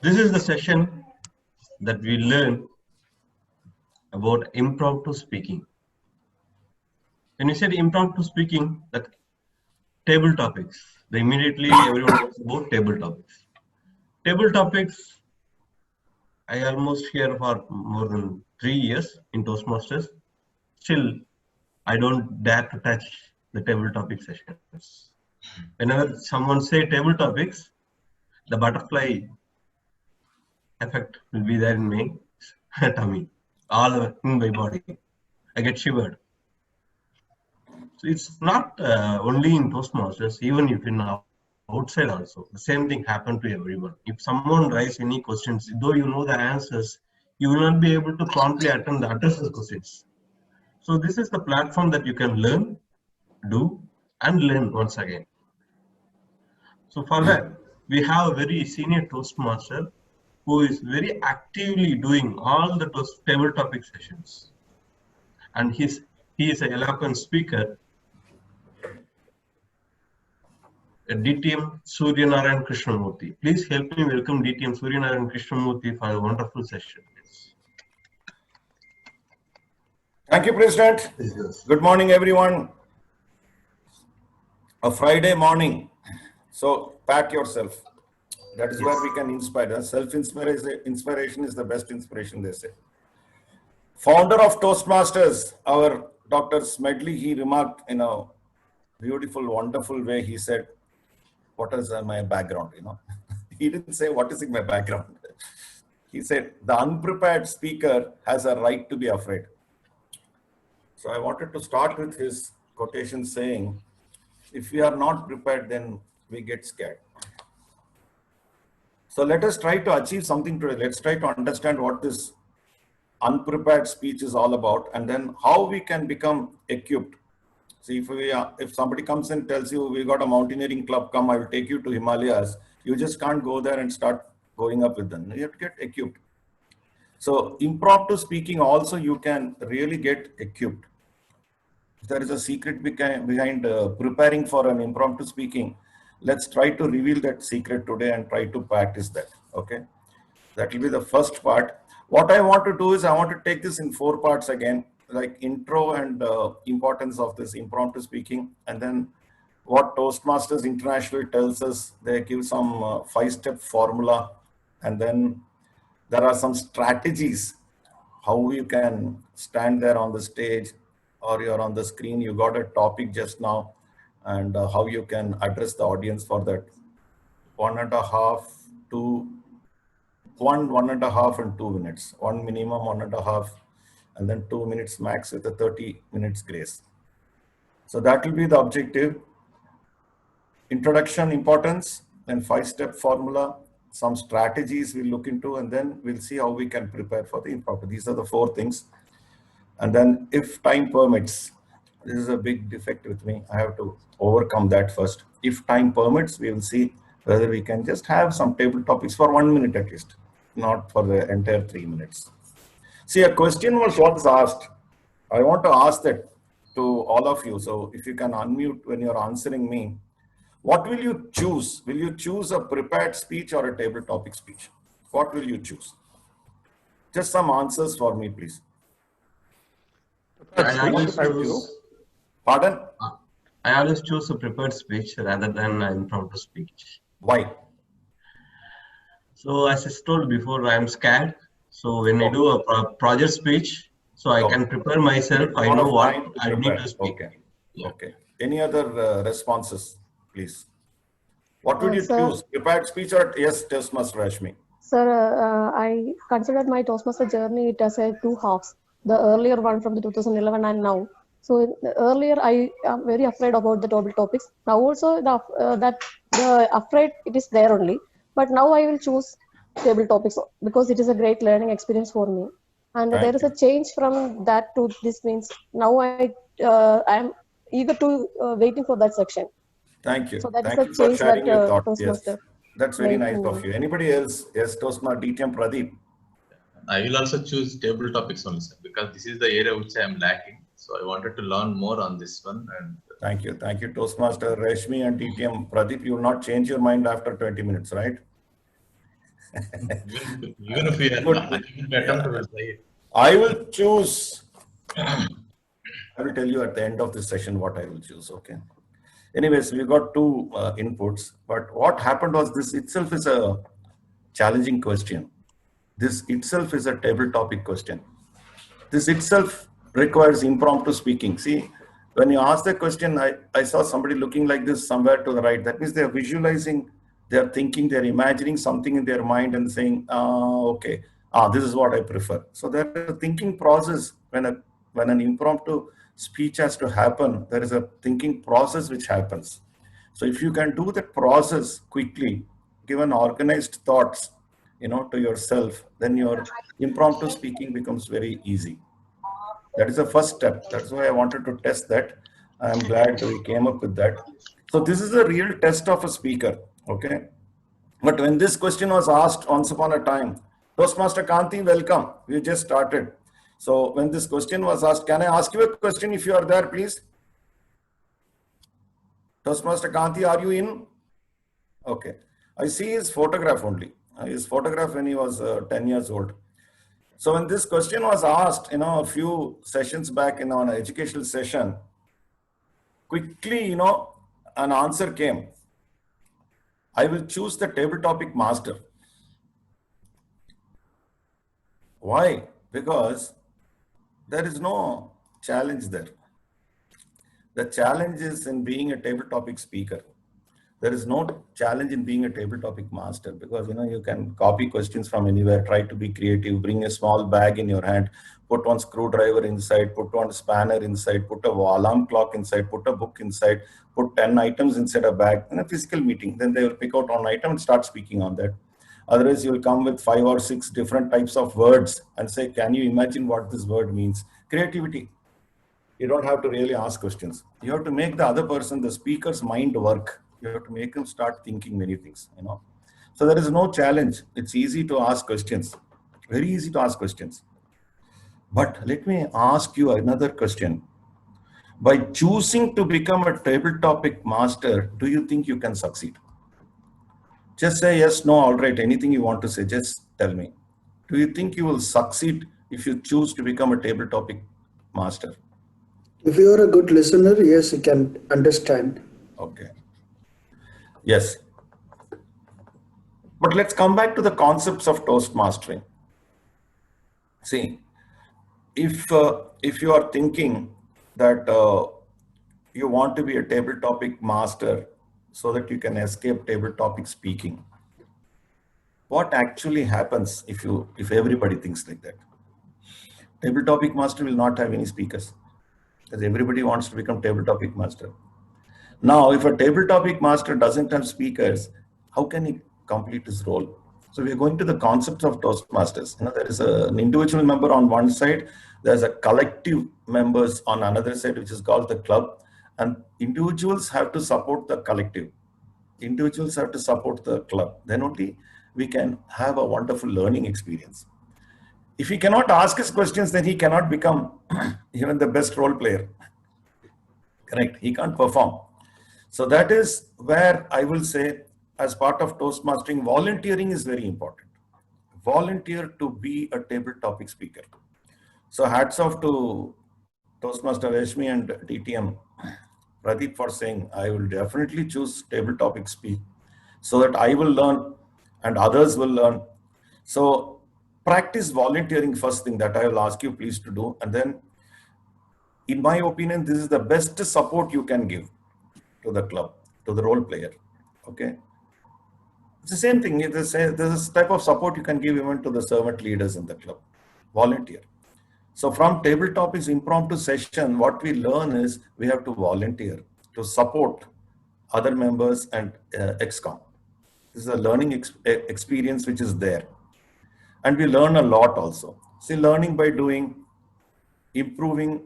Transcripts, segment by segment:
This is the session that we learn about impromptu speaking. When you said impromptu speaking, that table topics, immediately everyone knows about table topics. Table topics, I almost hear for more than 3 years in Toastmasters. Still, I don't dare to touch the table topic sessions. Whenever someone say table topics, the butterfly effect will be there in my tummy, all in my body. I get shivered. So it's not only in Toastmasters, even if in outside also, the same thing happened to everyone. If someone raise any questions, though you know the answers, you will not be able to promptly address the questions. So this is the platform that you can learn, do, and learn once again. So for that, we have a very senior Toastmaster who is very actively doing all the table topic sessions. And he is an eloquent speaker, DTM Suryanarayan Krishnamurthy. Please help me welcome DTM Suryanarayan Krishnamurthy for a wonderful session. Thank you, President. Yes. Good morning, everyone. A Friday morning. So pat yourself. That is where we can inspire. Self-inspiration is the best inspiration, they say. Founder of Toastmasters, our Dr. Smedley, he remarked in a beautiful, wonderful way. He said, what is my background, He didn't say, what is in my background? He said, the unprepared speaker has a right to be afraid. So I wanted to start with his quotation saying, if we are not prepared, then we get scared. So let us try to achieve something today. Let's try to understand what this unprepared speech is all about, and then how we can become equipped. See, if somebody comes and tells you, we got a mountaineering club, come, I will take you to Himalayas. You just can't go there and start going up with them. You have to get equipped. So impromptu speaking also, you can really get equipped. If there is a secret behind preparing for an impromptu speaking, let's try to reveal that secret today and try to practice that. Okay, that will be the first part. What I want to do is I want to take this in 4 parts again, like intro and importance of this impromptu speaking, and then what Toastmasters International tells us. They give some 5-step formula, and then there are some strategies how you can stand there on the stage or you're on the screen, you got a topic just now, and how you can address the audience for that 1.5 to 1.5 and 2 minutes, 1 minimum, 1.5, and then 2 minutes max with a 30 minutes grace. So that will be the objective. Introduction, importance, then 5-step formula, some strategies we'll look into, and then we'll see how we can prepare for the impromptu. These are the 4 things. And then if time permits, this is a big defect with me, I have to overcome that first. If time permits, we will see whether we can just have some table topics for 1 minute at least, not for the entire 3 minutes. See, a question was once asked. I want to ask that to all of you. So if you can unmute when you're answering me, what will you choose? Will you choose a prepared speech or a table topic speech? What will you choose? Just some answers for me, please. Pardon? I always choose a prepared speech rather than an impromptu speech. Why? So as I told before, I am scared. So when I do a project speech, so I can prepare myself. I know what I need to speak. Okay. Yeah. Okay. Any other responses, please? What would you choose? Prepared speech or yes, Toastmaster Rashmi? Sir, I consider my Toastmaster journey it as a 2 halves. The earlier one from the 2011 and now. So earlier I am very afraid about the table topics. Now also the afraid it is there only. But now I will choose table topics because it is a great learning experience for me. And there is a change from that to this means now I am eager to waiting for that section. Thank you. So that Thank is you a for change sharing your that thought. Toastmaster. Yes. That's very nice of you. Anybody else? Yes, Toastmaster DTM Pradeep. I will also choose table topics only, sir, because this is the area which I am lacking. So I wanted to learn more on this one. And thank you. Thank you, Toastmaster Rashmi and DTM Pradeep. You will not change your mind after 20 minutes, right? Even if we are Good. attempt, we'll try it. I will choose. I will tell you at the end of this session what I will choose. Okay. Anyways, we got two inputs, but what happened was this itself is a challenging question. This itself is a table topic question. This itself requires impromptu speaking. See, when you ask the question, I saw somebody looking like this somewhere to the right. That means they're visualizing, they're thinking, they're imagining something in their mind and saying, okay, this is what I prefer. So there's a thinking process when an impromptu speech has to happen. There is a thinking process which happens. So if you can do that process quickly, given organized thoughts, to yourself, then your impromptu speaking becomes very easy. That is the first step. That's why I wanted to test that. I'm glad we came up with that. So this is a real test of a speaker, okay? But when this question was asked once upon a time, Toastmaster Kanti, welcome. We just started. So when this question was asked, can I ask you a question if you are there, please? Toastmaster Kanti, are you in? Okay. I see his photograph only. His photograph when he was 10 years old. So when this question was asked, a few sessions back in an educational session, quickly, an answer came. I will choose the table topic master. Why? Because there is no challenge there. The challenge is in being a table topic speaker. There is no challenge in being a table topic master because, you can copy questions from anywhere, try to be creative, bring a small bag in your hand, put one screwdriver inside, put one spanner inside, put a alarm clock inside, put a book inside, put 10 items inside a bag in a physical meeting. Then they will pick out one item and start speaking on that. Otherwise, you will come with 5 or 6 different types of words and say, can you imagine what this word means? Creativity. You don't have to really ask questions. You have to make the other person, the speaker's mind work. You have to make them start thinking many things, So there is no challenge. It's easy to ask questions. Very easy to ask questions. But let me ask you another question. By choosing to become a table topic master, do you think you can succeed? Just say yes, no, all right, anything you want to say, just tell me. Do you think you will succeed if you choose to become a table topic master? If you are a good listener, yes, you can understand. Okay. Yes. But let's come back to the concepts of Toast mastering. See, if you are thinking that you want to be a table topic master so that you can escape table topic speaking, what actually happens if everybody thinks like that? Table topic master will not have any speakers because everybody wants to become table topic master. Now, if a table topic master doesn't have speakers, how can he complete his role? So we are going to the concepts of Toastmasters. There is an individual member on one side, there's a collective members on another side, which is called the club. And individuals have to support the collective. Individuals have to support the club. Then only we can have a wonderful learning experience. If he cannot ask his questions, then he cannot become even the best role player. Correct? He can't perform. So that is where I will say, as part of Toastmastering, volunteering is very important. Volunteer to be a table topic speaker. So hats off to Toastmaster Reshmi and TTM Pradeep for saying, I will definitely choose table topic speak so that I will learn and others will learn. So practice volunteering, first thing that I will ask you please to do. And then, in my opinion, this is the best support you can give to the club, to the role player. Okay. It's the same thing. There's this type of support you can give even to the servant leaders in the club. Volunteer. So from table topics impromptu session, what we learn is we have to volunteer to support other members and XCOM. This is a learning experience which is there. And we learn a lot also. See, learning by doing, improving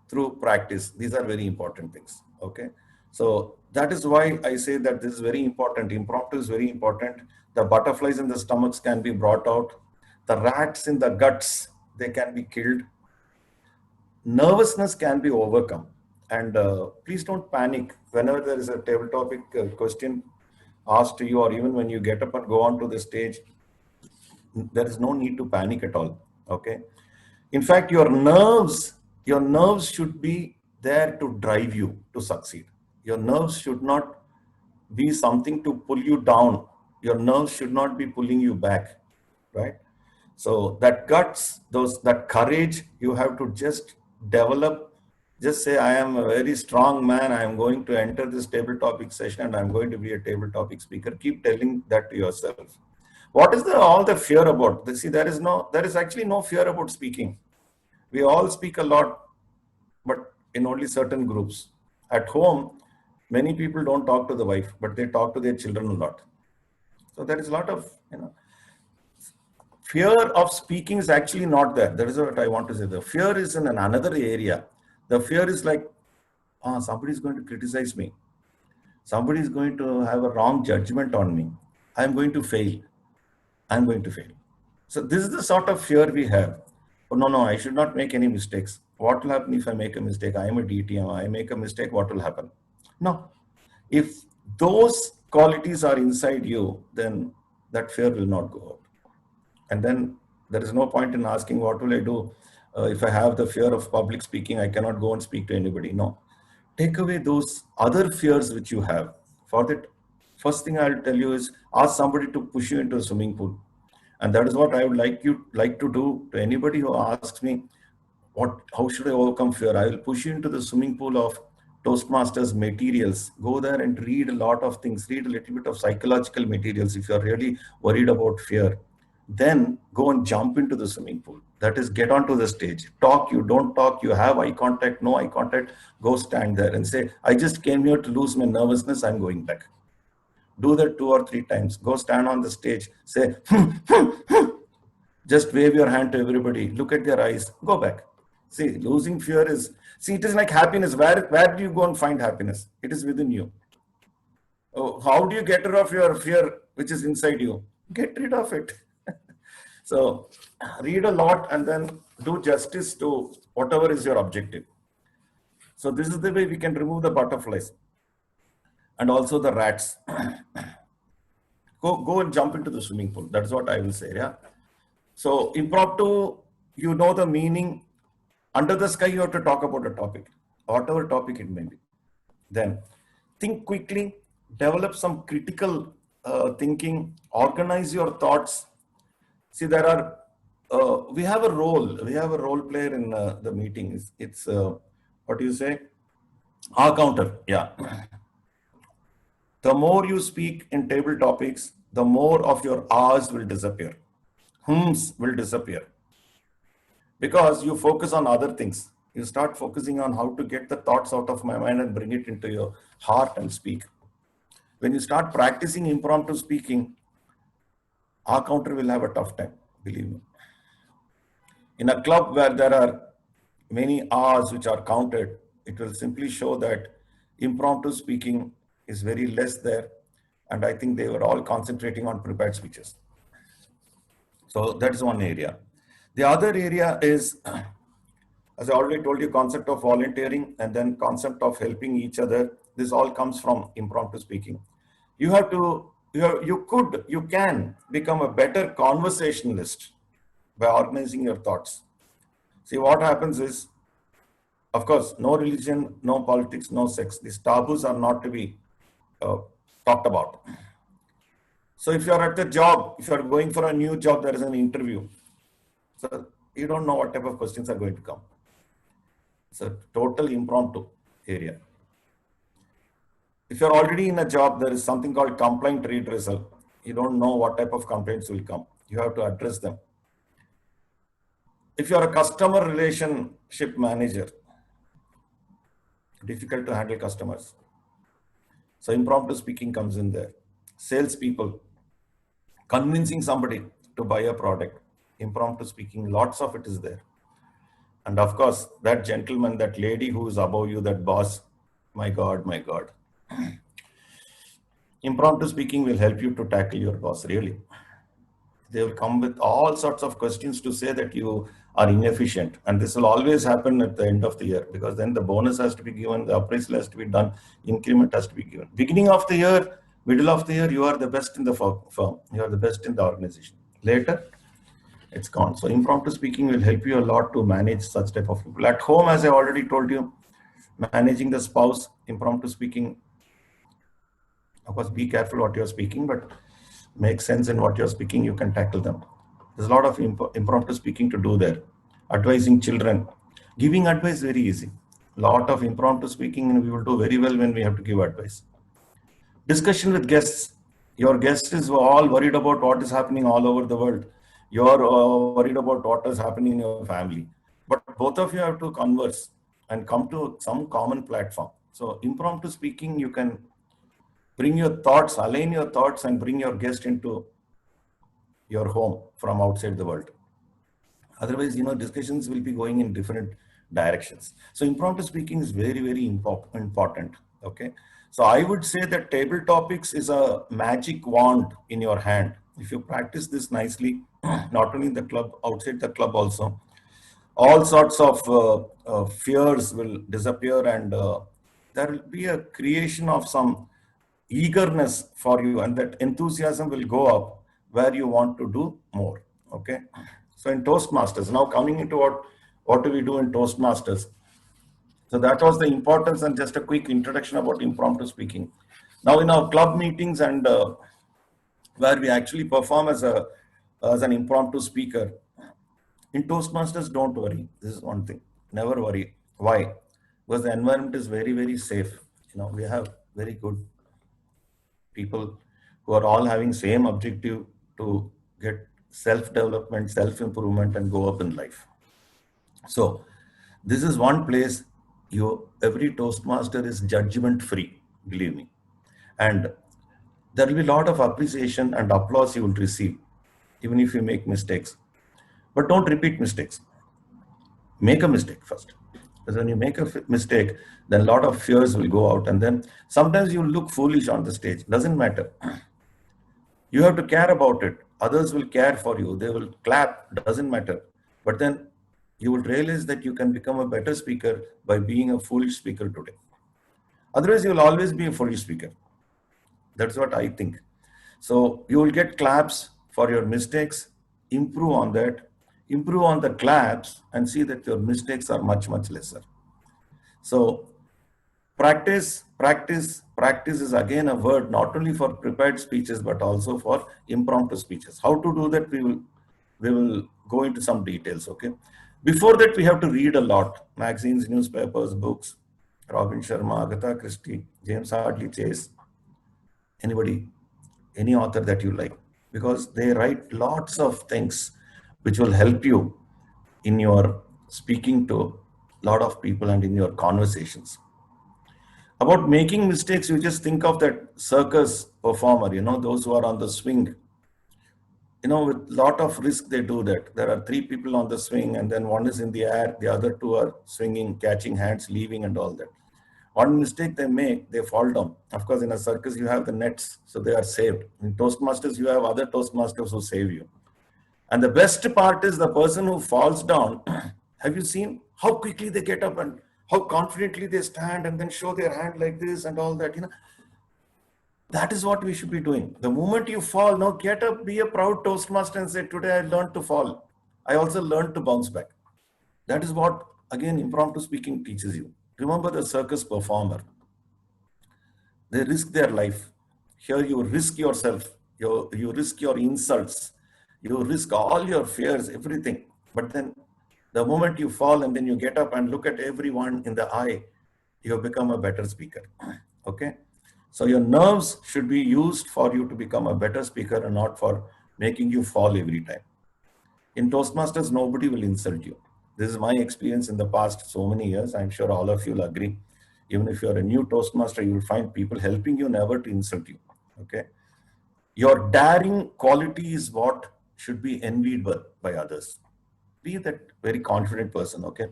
through practice. These are very important things. Okay. So that is why I say that this is very important. Impromptu is very important. The butterflies in the stomachs can be brought out. The rats in the guts, they can be killed. Nervousness can be overcome. And please don't panic whenever there is a table topic question asked to you, or even when you get up and go onto the stage. there is no need to panic at all. Okay. In fact, your nerves should be there to drive you to succeed. Your nerves should not be something to pull you down. Your nerves should not be pulling you back, right? So that guts, that courage, you have to just develop. Just say, I am a very strong man. I am going to enter this table topic session and I'm going to be a table topic speaker. Keep telling that to yourself. What is all the fear about? See, there is actually no fear about speaking. We all speak a lot, but in only certain groups. At home, many people don't talk to the wife, but they talk to their children a lot. So there is a lot of, fear of speaking is actually not there. That is what I want to say. The fear is in another area. The fear is like, somebody is going to criticize me. Somebody is going to have a wrong judgment on me. I'm going to fail. I'm going to fail. So this is the sort of fear we have. Oh, no, I should not make any mistakes. What will happen if I make a mistake? I am a DTM. I make a mistake, what will happen? No. If those qualities are inside you, then that fear will not go out. And then there is no point in asking, what will I do if I have the fear of public speaking? I cannot go and speak to anybody. No. Take away those other fears which you have. For that, first thing I'll tell you is ask somebody to push you into a swimming pool. And that is what I would like to do to anybody who asks me, how should I overcome fear? I will push you into the swimming pool of Toastmasters materials. Go there and read a lot of things. Read a little bit of psychological materials if you're really worried about fear. Then go and jump into the swimming pool. That is, get onto the stage. Talk, you don't talk, you have eye contact, no eye contact. Go stand there and say, I just came here to lose my nervousness. I'm going back. Do that 2 or 3 times. Go stand on the stage. Say, just wave your hand to everybody. Look at their eyes. Go back. See, losing fear is, it is like happiness. Where do you go and find happiness? It is within you. Oh, how do you get rid of your fear which is inside you? Get rid of it. So read a lot and then do justice to whatever is your objective. So this is the way we can remove the butterflies and also the rats. Go and jump into the swimming pool. That's what I will say. Yeah. So impromptu, you know the meaning. Under the sky, you have to talk about a topic, whatever topic it may be. Then think quickly, develop some critical thinking, organize your thoughts. See, we have a role player in the meeting. It's what do you say? Our counter, yeah. The more you speak in table topics, the more of your R's will disappear. Hms will disappear. Because you focus on other things. You start focusing on how to get the thoughts out of my mind and bring it into your heart and speak. When you start practicing impromptu speaking, our counter will have a tough time, believe me. In a club where there are many R's which are counted, it will simply show that impromptu speaking is very less there. And I think they were all concentrating on prepared speeches. So that is one area. The other area is, as I already told you, concept of volunteering and then concept of helping each other. This all comes from impromptu speaking. You can become a better conversationalist by organizing your thoughts. See, what happens is, of course, no religion, no politics, no sex. These taboos are not to be talked about. So if you're at the job, if you're going for a new job, there is an interview. So you don't know what type of questions are going to come. It's a total impromptu area. If you're already in a job, there is something called complaint redressal. You don't know what type of complaints will come. You have to address them. If you're a customer relationship manager, difficult to handle customers. So impromptu speaking comes in there. Salespeople, convincing somebody to buy a product. Impromptu speaking, lots of it is there. And of course, that gentleman, that lady who is above you, that boss, my God, my God. Impromptu speaking will help you to tackle your boss, really. They will come with all sorts of questions to say that you are inefficient. And this will always happen at the end of the year, because then the bonus has to be given, the appraisal has to be done, increment has to be given. Beginning of the year, middle of the year, you are the best in the firm. You are the best in the organization. Later, it's gone. So impromptu speaking will help you a lot to manage such type of people. At home, as I already told you, managing the spouse, impromptu speaking, of course, be careful what you're speaking, but make sense in what you're speaking, you can tackle them. There's a lot of impromptu speaking to do there. Advising children, giving advice very easy. Lot of impromptu speaking, and we will do very well when we have to give advice. Discussion with guests. Your guest is all worried about what is happening all over the world. You're worried about what is happening in your family. But both of you have to converse and come to some common platform. So impromptu speaking, you can bring your thoughts, align your thoughts, and bring your guest into your home from outside the world. Otherwise, discussions will be going in different directions. So impromptu speaking is very, very important. Okay. So I would say that table topics is a magic wand in your hand. If you practice this nicely, not only in the club, outside the club also, all sorts of fears will disappear, and there will be a creation of some eagerness for you, and that enthusiasm will go up where you want to do more. Okay. So in Toastmasters, now coming into what do we do in Toastmasters? So that was the importance, and just a quick introduction about impromptu speaking. Now in our club meetings and where we actually perform as an impromptu speaker, in Toastmasters, don't worry. This is one thing. Never worry. Why? Because the environment is very, very safe. We have very good people who are all having same objective to get self-development, self-improvement, and go up in life. So this is one place every Toastmaster is judgment-free, believe me. And there will be a lot of appreciation and applause you will receive, even if you make mistakes. But don't repeat mistakes. Make a mistake first. Because when you make a mistake, then a lot of fears will go out, and then sometimes you look foolish on the stage. Doesn't matter. You have to care about it. Others will care for you. They will clap. Doesn't matter. But then you will realize that you can become a better speaker by being a foolish speaker today. Otherwise, you will always be a foolish speaker. That's what I think. So you will get claps for your mistakes. Improve on that. Improve on the claps and see that your mistakes are much, much lesser. So practice is again a word not only for prepared speeches but also for impromptu speeches. How to do that, we will go into some details. Okay. Before that, we have to read a lot: magazines, newspapers, books. Robin Sharma, Agatha Christie, James Hadley Chase, anybody, any author that you like, because they write lots of things which will help you in your speaking to a lot of people and in your conversations. About making mistakes, you just think of that circus performer, those who are on the swing. With lot of risk, they do that. There are 3 people on the swing, and then one is in the air, the other 2 are swinging, catching hands, leaving, and all that. One mistake they make, they fall down. Of course, in a circus, you have the nets, so they are saved. In Toastmasters, you have other Toastmasters who save you. And the best part is the person who falls down. Have you seen how quickly they get up and how confidently they stand and then show their hand like this and all that? That is what we should be doing. The moment you fall, now get up, be a proud Toastmaster and say, today I learned to fall. I also learned to bounce back. That is what, again, impromptu speaking teaches you. Remember the circus performer. They risk their life. Here you risk yourself. You risk your insults. You risk all your fears, everything. But then the moment you fall and then you get up and look at everyone in the eye, you have become a better speaker. Okay. So your nerves should be used for you to become a better speaker and not for making you fall every time. In Toastmasters, nobody will insult you. This is my experience in the past so many years. I'm sure all of you will agree. Even if you're a new Toastmaster, you will find people helping you never to insult you. Okay. Your daring quality is what should be envied by others. Be that very confident person. Okay.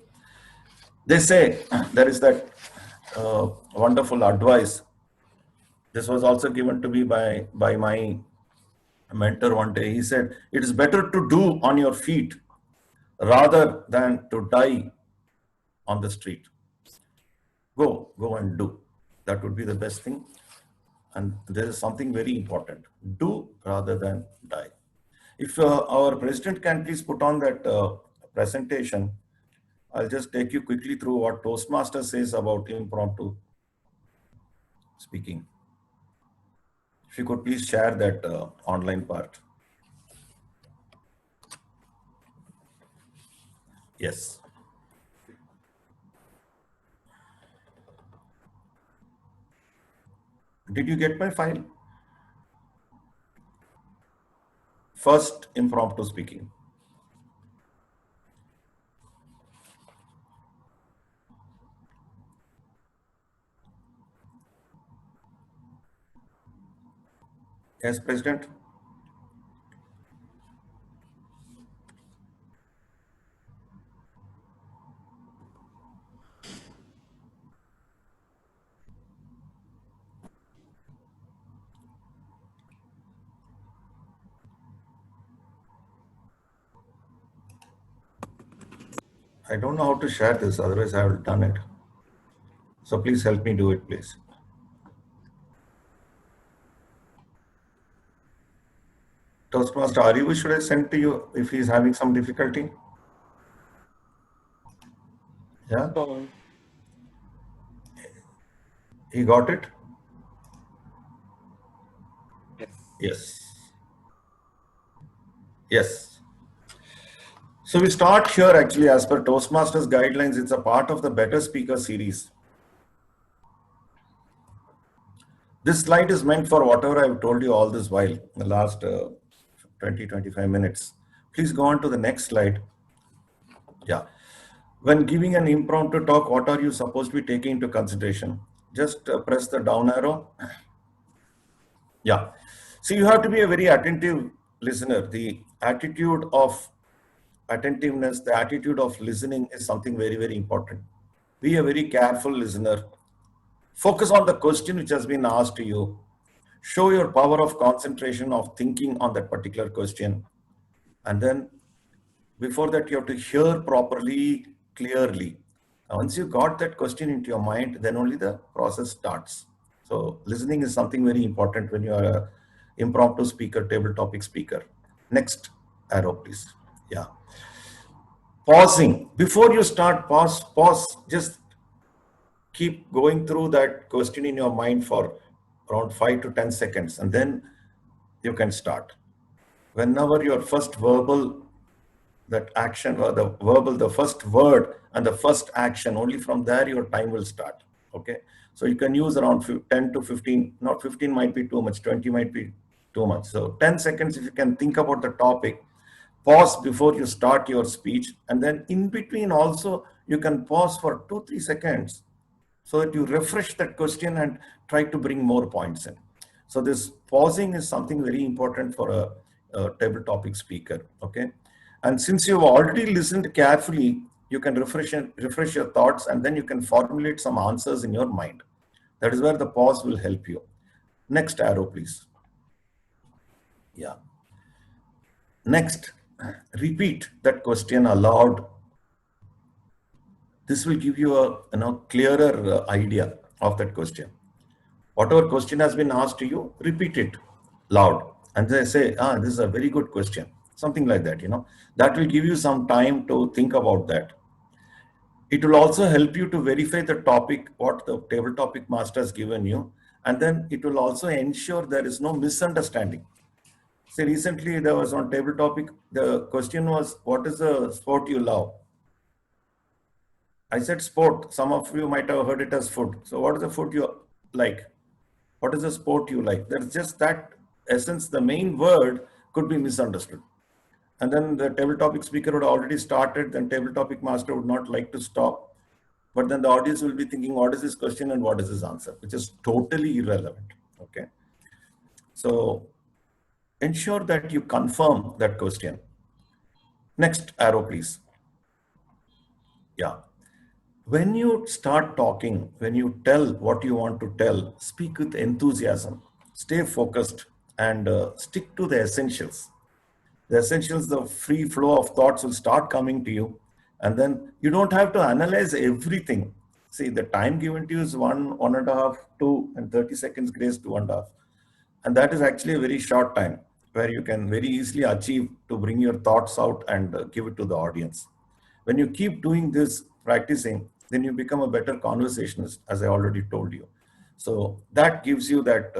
They say there is that wonderful advice. This was also given to me by my mentor one day. He said, it is better to do on your feet rather than to die on the street. Go and do. That would be the best thing. And there is something very important. Do rather than die. If our president can please put on that presentation, I'll just take you quickly through what Toastmaster says about impromptu speaking. If you could please share that online part. Yes. Did you get my file? First impromptu speaking. Yes, President. I don't know how to share this, otherwise I would have done it. So please help me do it, please. Toastmaster Arivu, should I send to you if he's having some difficulty? Yeah? He got it? Yes. Yes. So we start here actually as per Toastmasters guidelines. It's a part of the Better Speaker series. This slide is meant for whatever I've told you all this while, in the last 20-25 minutes. Please go on to the next slide. Yeah. When giving an impromptu talk, what are you supposed to be taking into consideration? Just press the down arrow. Yeah. So you have to be a very attentive listener. The attitude of attentiveness, the attitude of listening is something very, very important. Be a very careful listener. Focus on the question which has been asked to you. Show your power of concentration of thinking on that particular question. And then before that, you have to hear properly, clearly. Once you got that question into your mind, then only the process starts. So listening is something very important when you are an impromptu speaker, table topic speaker. Next arrow, please. Yeah. Pausing. Before you start, pause. Just keep going through that question in your mind for around 5 to 10 seconds, and then you can start. Whenever your first verbal, that action or the verbal, the first word and the first action, only from there your time will start. Okay. So you can use around 10 to 15, not 15 might be too much, 20 might be too much. So 10 seconds, if you can think about the topic, pause before you start your speech. And then in between also, you can pause for 2-3 seconds so that you refresh that question and try to bring more points in. So this pausing is something very important for a table topic speaker. Okay. And since you've already listened carefully, you can refresh your thoughts, and then you can formulate some answers in your mind. That is where the pause will help you. Next arrow, please. Yeah. Next, repeat that question aloud. This will give you a clearer idea of that question. Whatever question has been asked to you, repeat it loud. And they say, this is a very good question. Something like that, that will give you some time to think about that. It will also help you to verify the topic, what the table topic master has given you. And then it will also ensure there is no misunderstanding. Say recently there was on table topic, the question was, what is the sport you love? I said sport. Some of you might have heard it as food. So what is the food you like? What is the sport you like? There's just that essence, the main word could be misunderstood. And then the table topic speaker would already started, then table topic master would not like to stop. But then the audience will be thinking, what is this question and what is this answer, which is totally irrelevant. Okay. So ensure that you confirm that question. Next arrow, please. Yeah. When you start talking, when you tell what you want to tell, speak with enthusiasm, stay focused, and stick to the essentials. The essentials, the free flow of thoughts will start coming to you. And then you don't have to analyze everything. See, the time given to you is 1.5, 2, and 30 seconds grace 2.5. And that is actually a very short time. where you can very easily achieve to bring your thoughts out and give it to the audience. When you keep doing this, practicing, then you become a better conversationalist, as I already told you. So that gives you that,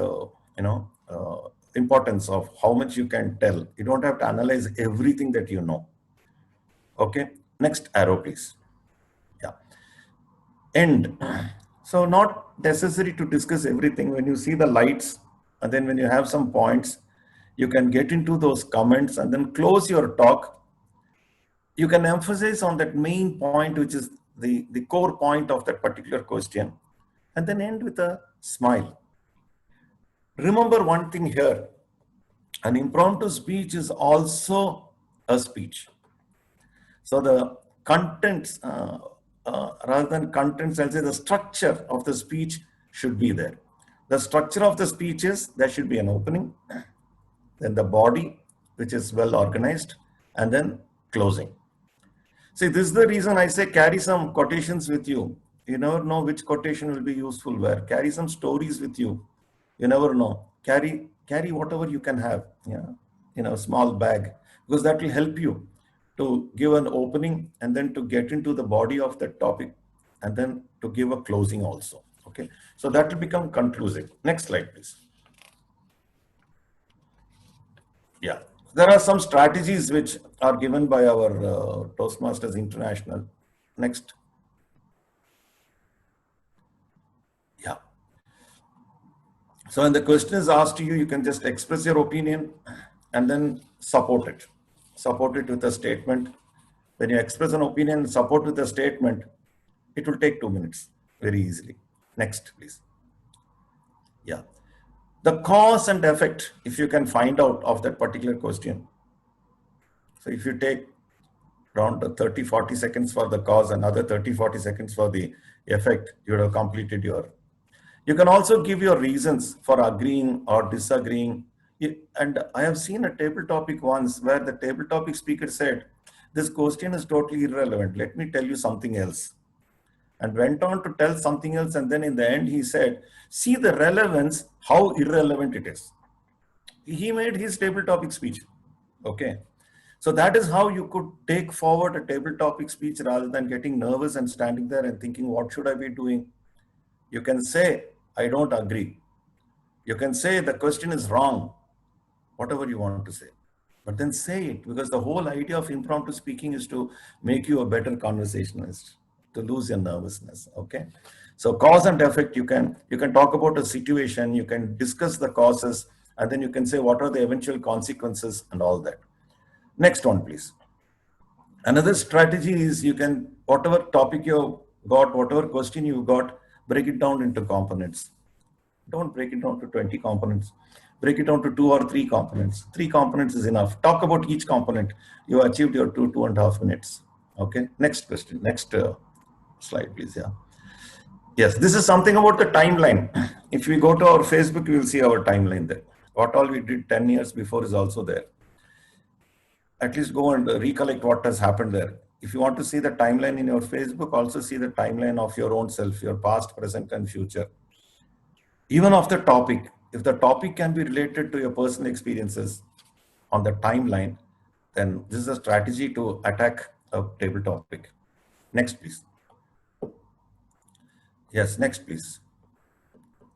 importance of how much you can tell. You don't have to analyze everything that you know. Okay, next arrow, please. Yeah. End. So not necessary to discuss everything. When you see the lights, and then when you have some points, you can get into those comments and then close your talk. You can emphasize on that main point, which is the core point of that particular question, and then end with a smile. Remember one thing here, an impromptu speech is also a speech. So the contents, rather than contents, I'll say the structure of the speech should be there. The structure of the speech is, there should be an opening, then the body, which is well organized, and then closing. See, this is the reason I say carry some quotations with you. You never know which quotation will be useful where. Carry some stories with you. You never know. Carry whatever you can have, in a small bag, because that will help you to give an opening and then to get into the body of the topic and then to give a closing also. Okay, so that will become conclusive. Next slide, please. Yeah, there are some strategies which are given by our Toastmasters International. Next. Yeah. So when the question is asked to you, you can just express your opinion and then support it. Support it with a statement. When you express an opinion and support with a statement, it will take 2 minutes very easily. Next, please. Yeah. The cause and effect, if you can find out of that particular question. So if you take around 30-40 seconds for the cause, another 30-40 seconds for the effect, you would have completed your. You can also give your reasons for agreeing or disagreeing. And I have seen a table topic once where the table topic speaker said, this question is totally irrelevant. Let me tell you something else. And went on to tell something else. And then in the end, he said, see the relevance, how irrelevant it is. He made his table topic speech. Okay. So that is how you could take forward a table topic speech rather than getting nervous and standing there and thinking, what should I be doing? You can say, I don't agree. You can say the question is wrong, whatever you want to say. But then say it, because the whole idea of impromptu speaking is to make you a better conversationalist, to lose your nervousness. Okay. So cause and effect, you can talk about a situation, you can discuss the causes, and then you can say what are the eventual consequences and all that. Next one, please. Another strategy is you can, whatever topic you got, whatever question you got, break it down into components. Don't break it down to 20 components. Break it down to 2 or 3 components. 3 components is enough. Talk about each component. You achieved your 2.5 minutes. Okay. Next question. Next slide, please. Yeah. Yes, this is something about the timeline. If we go to our Facebook, we will see our timeline there. What all we did 10 years before is also there. At least go and recollect what has happened there. If you want to see the timeline in your Facebook, also see the timeline of your own self, your past, present, and future. Even of the topic, if the topic can be related to your personal experiences on the timeline, then this is a strategy to attack a table topic. Next, please. Yes, next, please.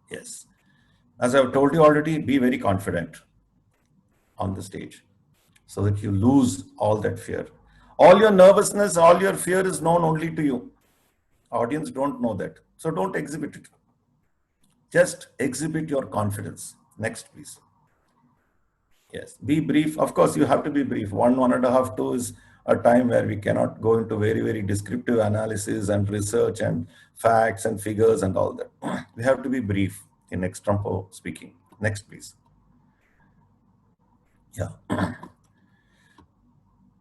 Yes. As I've told you already, be very confident on the stage so that you lose all that fear. All your nervousness, all your fear is known only to you. Audience don't know that. So don't exhibit it. Just exhibit your confidence. Next, please. Yes, be brief. Of course, you have to be brief. 1.5, 2 is a time where we cannot go into very, very descriptive analysis and research and facts and figures and all that. We have to be brief in extempo speaking. Next, please. Yeah.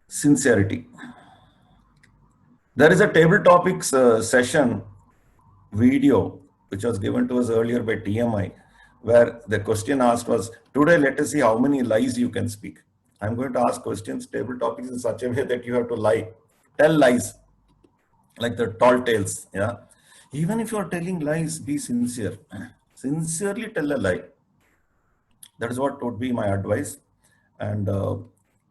Sincerity. There is a table topics session video which was given to us earlier by TMI, where the question asked was, today let us see how many lies you can speak. I'm going to ask questions, table topics in such a way that you have to lie. Tell lies, like the tall tales. Yeah. Even if you're telling lies, be sincere. Sincerely tell a lie. That is what would be my advice. And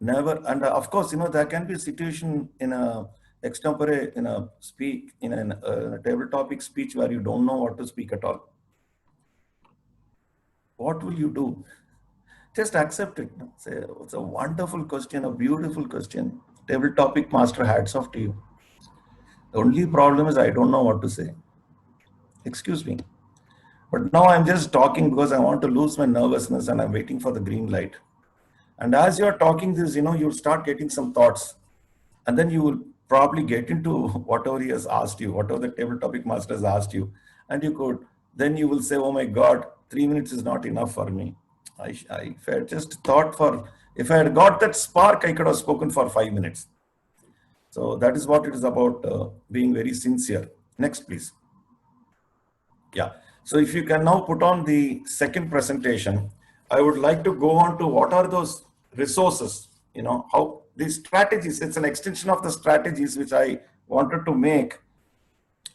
never, and of course, there can be a situation in a extempore, in a speak, in a table topic speech where you don't know what to speak at all. What will you do? Just accept it. Say, it's a wonderful question, a beautiful question. Table topic master, hats off to you. The only problem is I don't know what to say. Excuse me. But now I'm just talking because I want to lose my nervousness and I'm waiting for the green light. And as you're talking this, you'll start getting some thoughts. And then you will probably get into whatever he has asked you, whatever the table topic master has asked you. And then you will say, oh my God, 3 minutes is not enough for me. If I had just if I had got that spark, I could have spoken for 5 minutes. So that is what it is about, being very sincere. Next, please. Yeah. So if you can now put on the second presentation, I would like to go on to what are those resources, how these strategies, it's an extension of the strategies which I wanted to make.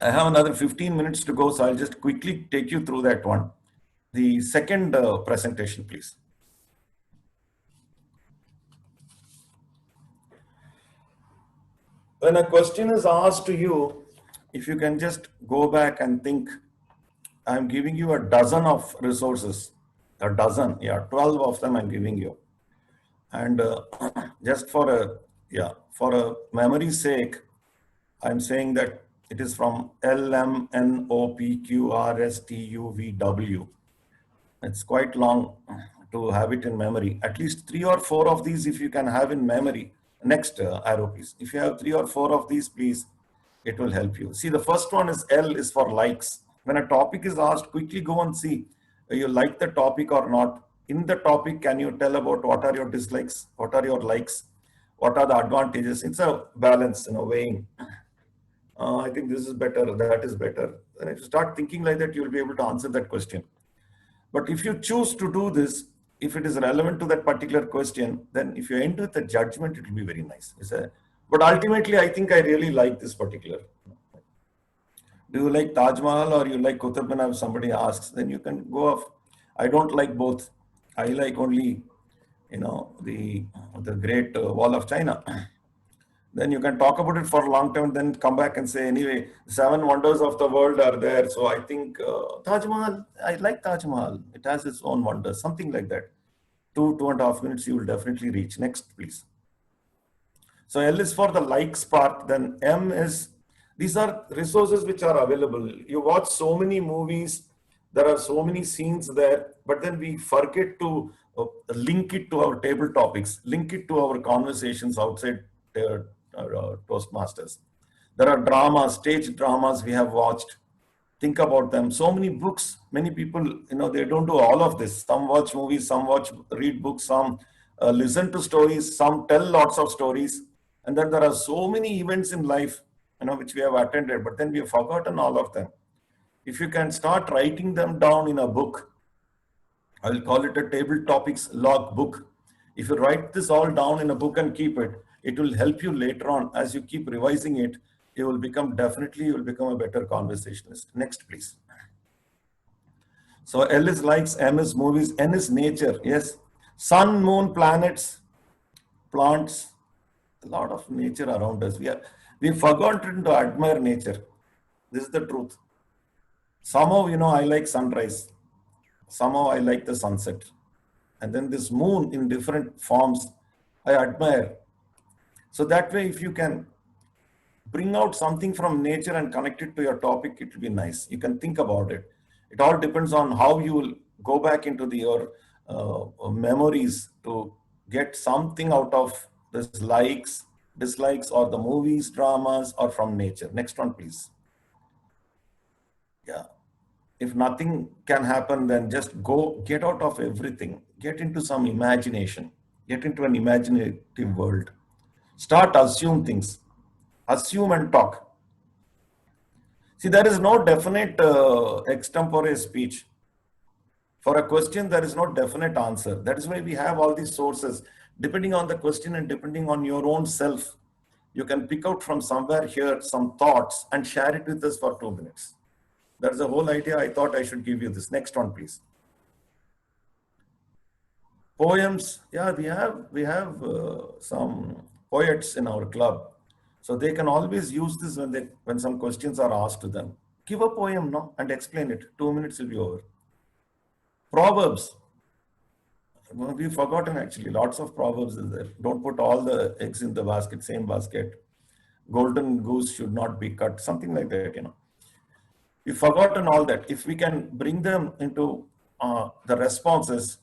I have another 15 minutes to go, so I'll just quickly take you through that one. The second presentation, please. When a question is asked to you, if you can just go back and think, I'm giving you a dozen of resources, 12 of them I'm giving you. And just for a memory's sake, I'm saying that it is from LMNOPQRSTUVW. It's quite long to have it in memory. At least 3 or 4 of these, if you can have in memory. Next arrow, please. If you have 3 or 4 of these, please, it will help you. See, the first one is L is for likes. When a topic is asked, quickly go and see whether you like the topic or not. In the topic, can you tell about what are your dislikes, what are your likes, what are the advantages? It's a balance, weighing. I think this is better, that is better. And if you start thinking like that, you'll be able to answer that question. But if you choose to do this, if it is relevant to that particular question, then if you end with a judgment, it will be very nice. But ultimately, I think I really like this particular. Do you like Taj Mahal or you like Qutub Minar? If somebody asks, then you can go off. I don't like both. I like only, the Great Wall of China. Then you can talk about it for a long time, then come back and say, anyway, 7 wonders of the world are there. So I think Taj Mahal, I like Taj Mahal. It has its own wonders, something like that. 2.5 minutes, you will definitely reach. Next, please. So L is for the likes part. Then M is, these are resources which are available. You watch so many movies, there are so many scenes there, but then we forget to link it to our table topics, link it to our conversations outside Toastmasters. There are dramas, stage dramas we have watched. Think about them. So many books, many people, they don't do all of this. Some watch movies, some read books, some listen to stories, some tell lots of stories. And then there are so many events in life, which we have attended, but then we have forgotten all of them. If you can start writing them down in a book, I will call it a table topics log book. If you write this all down in a book and keep it, it will help you later on as you keep revising it. You will become a better conversationalist. Next, please. So L is likes, M is movies, N is nature. Yes, sun, moon, planets, plants, a lot of nature around us. We've forgotten to admire nature. This is the truth. Somehow, I like sunrise. Somehow I like the sunset. And then this moon in different forms, I admire. So that way, if you can bring out something from nature and connect it to your topic, it will be nice. You can think about it. It all depends on how you will go back into your memories to get something out of this likes, dislikes, or the movies, dramas, or from nature. Next one, please. Yeah. If nothing can happen, then just get out of everything. Get into some imagination. Get into an imaginative world. Start assume things. Assume and talk. See, there is no definite extempore speech. For a question, there is no definite answer. That is why we have all these sources. Depending on the question and depending on your own self, you can pick out from somewhere here some thoughts and share it with us for 2 minutes. That's the whole idea. I thought I should give you this. Next one, please. Poems, yeah, we have some poets in our club, so they can always use this when some questions are asked to them. Give a poem, no, and explain it. 2 minutes will be over. Proverbs. We've forgotten actually. Lots of proverbs is there. Don't put all the eggs in the basket, same basket. Golden goose should not be cut. Something like that, you know. We've forgotten all that. If we can bring them into the responses,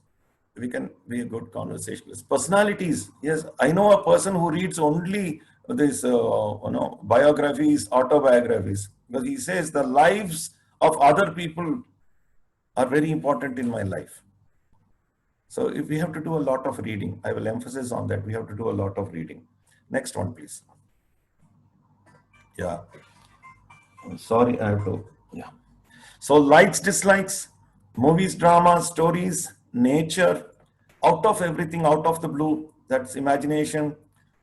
we can be a good conversationalist. Personalities. Yes, I know a person who reads only these, biographies, autobiographies, because he says the lives of other people are very important in my life. So if we have to do a lot of reading, I will emphasize on that. We have to do a lot of reading. Next one, please. Yeah. Sorry, I have to. Yeah. So likes, dislikes, movies, dramas, stories, nature, out of everything, out of the blue. That's imagination.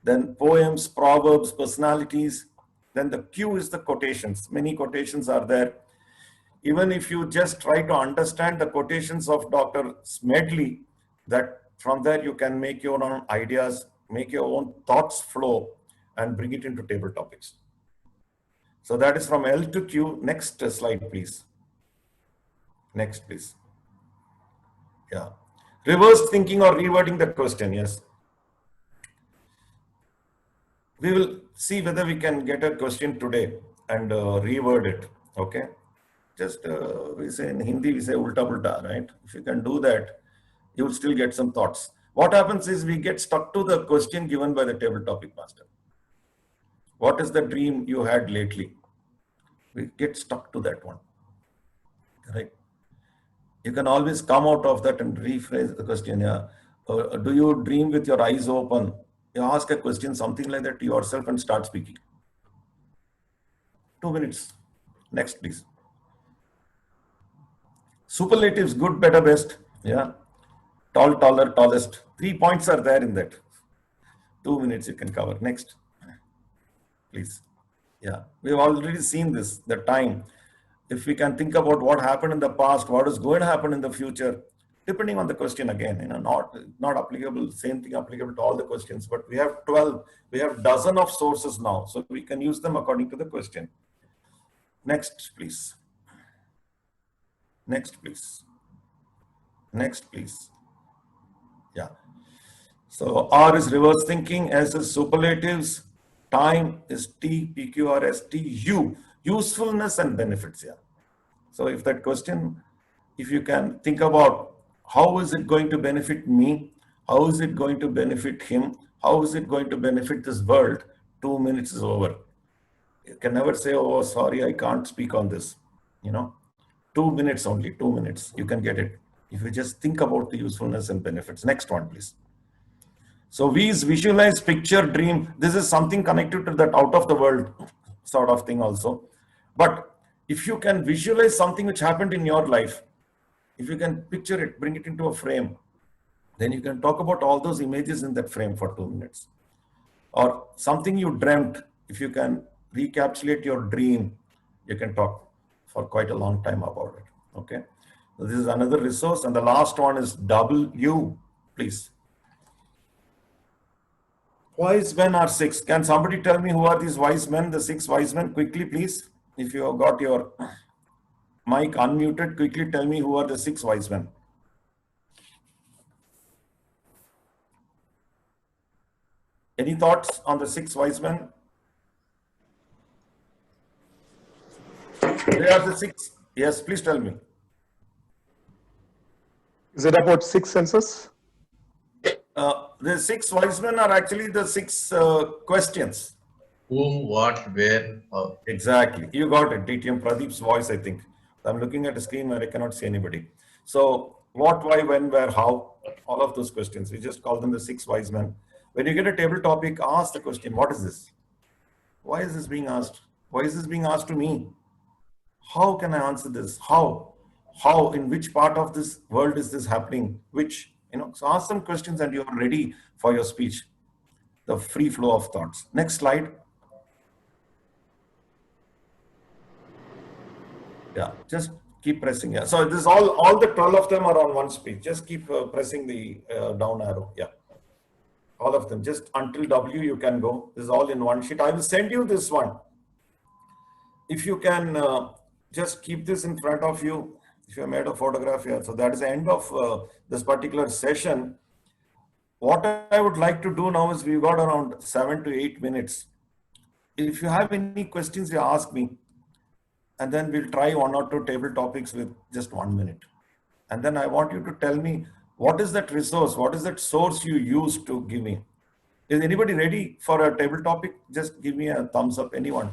Then poems, proverbs, personalities. Then the Q is the quotations. Many quotations are there. Even if you just try to understand the quotations of Dr. Smedley, that from there you can make your own ideas, make your own thoughts flow and bring it into table topics. So that is from L to Q. Next slide, please. Next, please. Yeah. Reverse thinking or rewording the question, yes. We will see whether we can get a question today and reword it, okay? Just we say in Hindi, we say ulta pulta, right? If you can do that, you will still get some thoughts. What happens is we get stuck to the question given by the table topic master. What is the dream you had lately? We get stuck to that one, right? You can always come out of that and rephrase the question. Yeah. Do you dream with your eyes open? You ask a question, something like that to yourself and start speaking. 2 minutes. Next, please. Superlatives, good, better, best. Yeah. Tall, taller, tallest. 3 points are there in that. 2 minutes you can cover. Next, please. Yeah. We've already seen this, the time. If we can think about what happened in the past, what is going to happen in the future, depending on the question again, not applicable, same thing applicable to all the questions, but we have 12, we have dozen of sources now, so we can use them according to the question. Next, please. Next, please. Next, please. Yeah. So R is reverse thinking, S is superlatives, time is T, PQRS, T, U, usefulness and benefits. Yeah. So if that question, if you can think about how is it going to benefit me, how is it going to benefit him, how is it going to benefit this world, 2 minutes is over. You can never say, oh, sorry, I can't speak on this. 2 minutes only, 2 minutes, you can get it. If you just think about the usefulness and benefits. Next one, please. So V is visualize, picture, dream. This is something connected to that out of the world sort of thing also. But if you can visualize something which happened in your life, if you can picture it, bring it into a frame, then you can talk about all those images in that frame for 2 minutes. Or something you dreamt, if you can recapitulate your dream, you can talk for quite a long time about it. Okay. So this is another resource. And the last one is W, please. Wise men are 6. Can somebody tell me who are these wise men, the 6 wise men? Quickly, please. If you have got your mic unmuted, quickly tell me who are the 6 wise men. Any thoughts on the 6 wise men? They are the 6. Yes, please tell me. Is it about 6 senses? The 6 wise men are actually the 6 questions. Whom, what, where, how. Exactly. You got it. DTM Pradeep's voice, I think. I'm looking at a screen where I cannot see anybody. So what, why, when, where, how, all of those questions. We just call them the 6 wise men. When you get a table topic, ask the question, what is this? Why is this being asked? Why is this being asked to me? How can I answer this? How, in which part of this world is this happening? Which, so ask some questions and you're ready for your speech. The free flow of thoughts. Next slide. Yeah, just Keep pressing. Yeah. So this all the 12 of them are on one speech. Just keep pressing the down arrow. Yeah. All of them. Just until W you can go. This is all in one sheet. I will send you this one. If you can just keep this in front of you. If you have made a photograph here. So that is the end of this particular session. What I would like to do now is we've got around 7 to 8 minutes. If you have any questions, you ask me. And then we'll try 1 or 2 table topics with just 1 minute. And then I want you to tell me, what is that resource? What is that source you use to give me? Is anybody ready for a table topic? Just give me a thumbs up, anyone.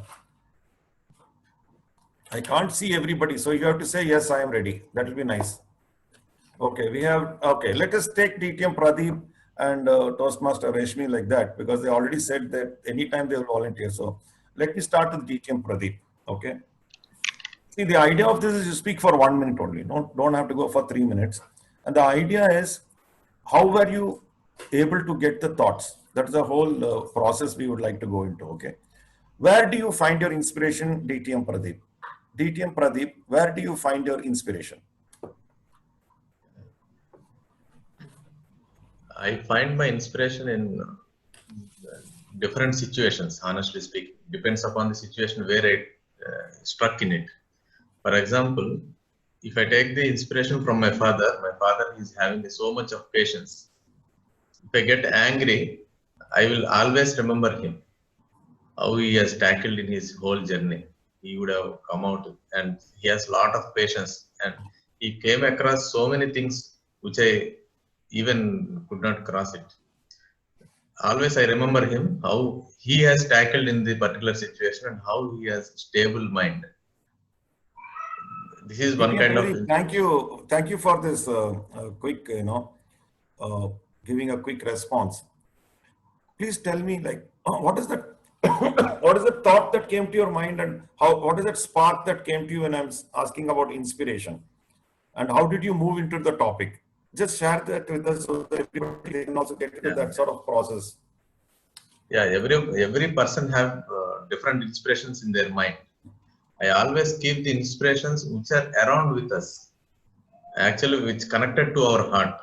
I can't see everybody, so you have to say, yes, I am ready. That will be nice. Okay, let us take DTM Pradeep and Toastmaster Reshmi like that, because they already said that anytime they will volunteer. So let me start with DTM Pradeep, okay? See, the idea of this is you speak for 1 minute only. Don't have to go for 3 minutes. And the idea is, how were you able to get the thoughts? That's the whole process we would like to go into, okay? Where do you find your inspiration, DTM Pradeep? DTM Pradeep, where do you find your inspiration? I find my inspiration in different situations, honestly speaking. Depends upon the situation where I struck in it. For example, if I take the inspiration from my father is having so much of patience. If I get angry, I will always remember him, how he has tackled in his whole journey. He would have come out and he has a lot of patience, and he came across so many things which I even could not cross it. Always I remember him, how he has tackled in the particular situation and how he has stable mind. This is one kind of. Thank you for this quick, giving a quick response. Please tell me, like, what is the what is the thought that came to your mind, and what is that spark that came to you when I'm asking about inspiration, and how did you move into the topic? Just share that with us so that everybody can also get into that sort of process. Yeah, every person have different inspirations in their mind. I always keep the inspirations which are around with us, actually which connected to our heart.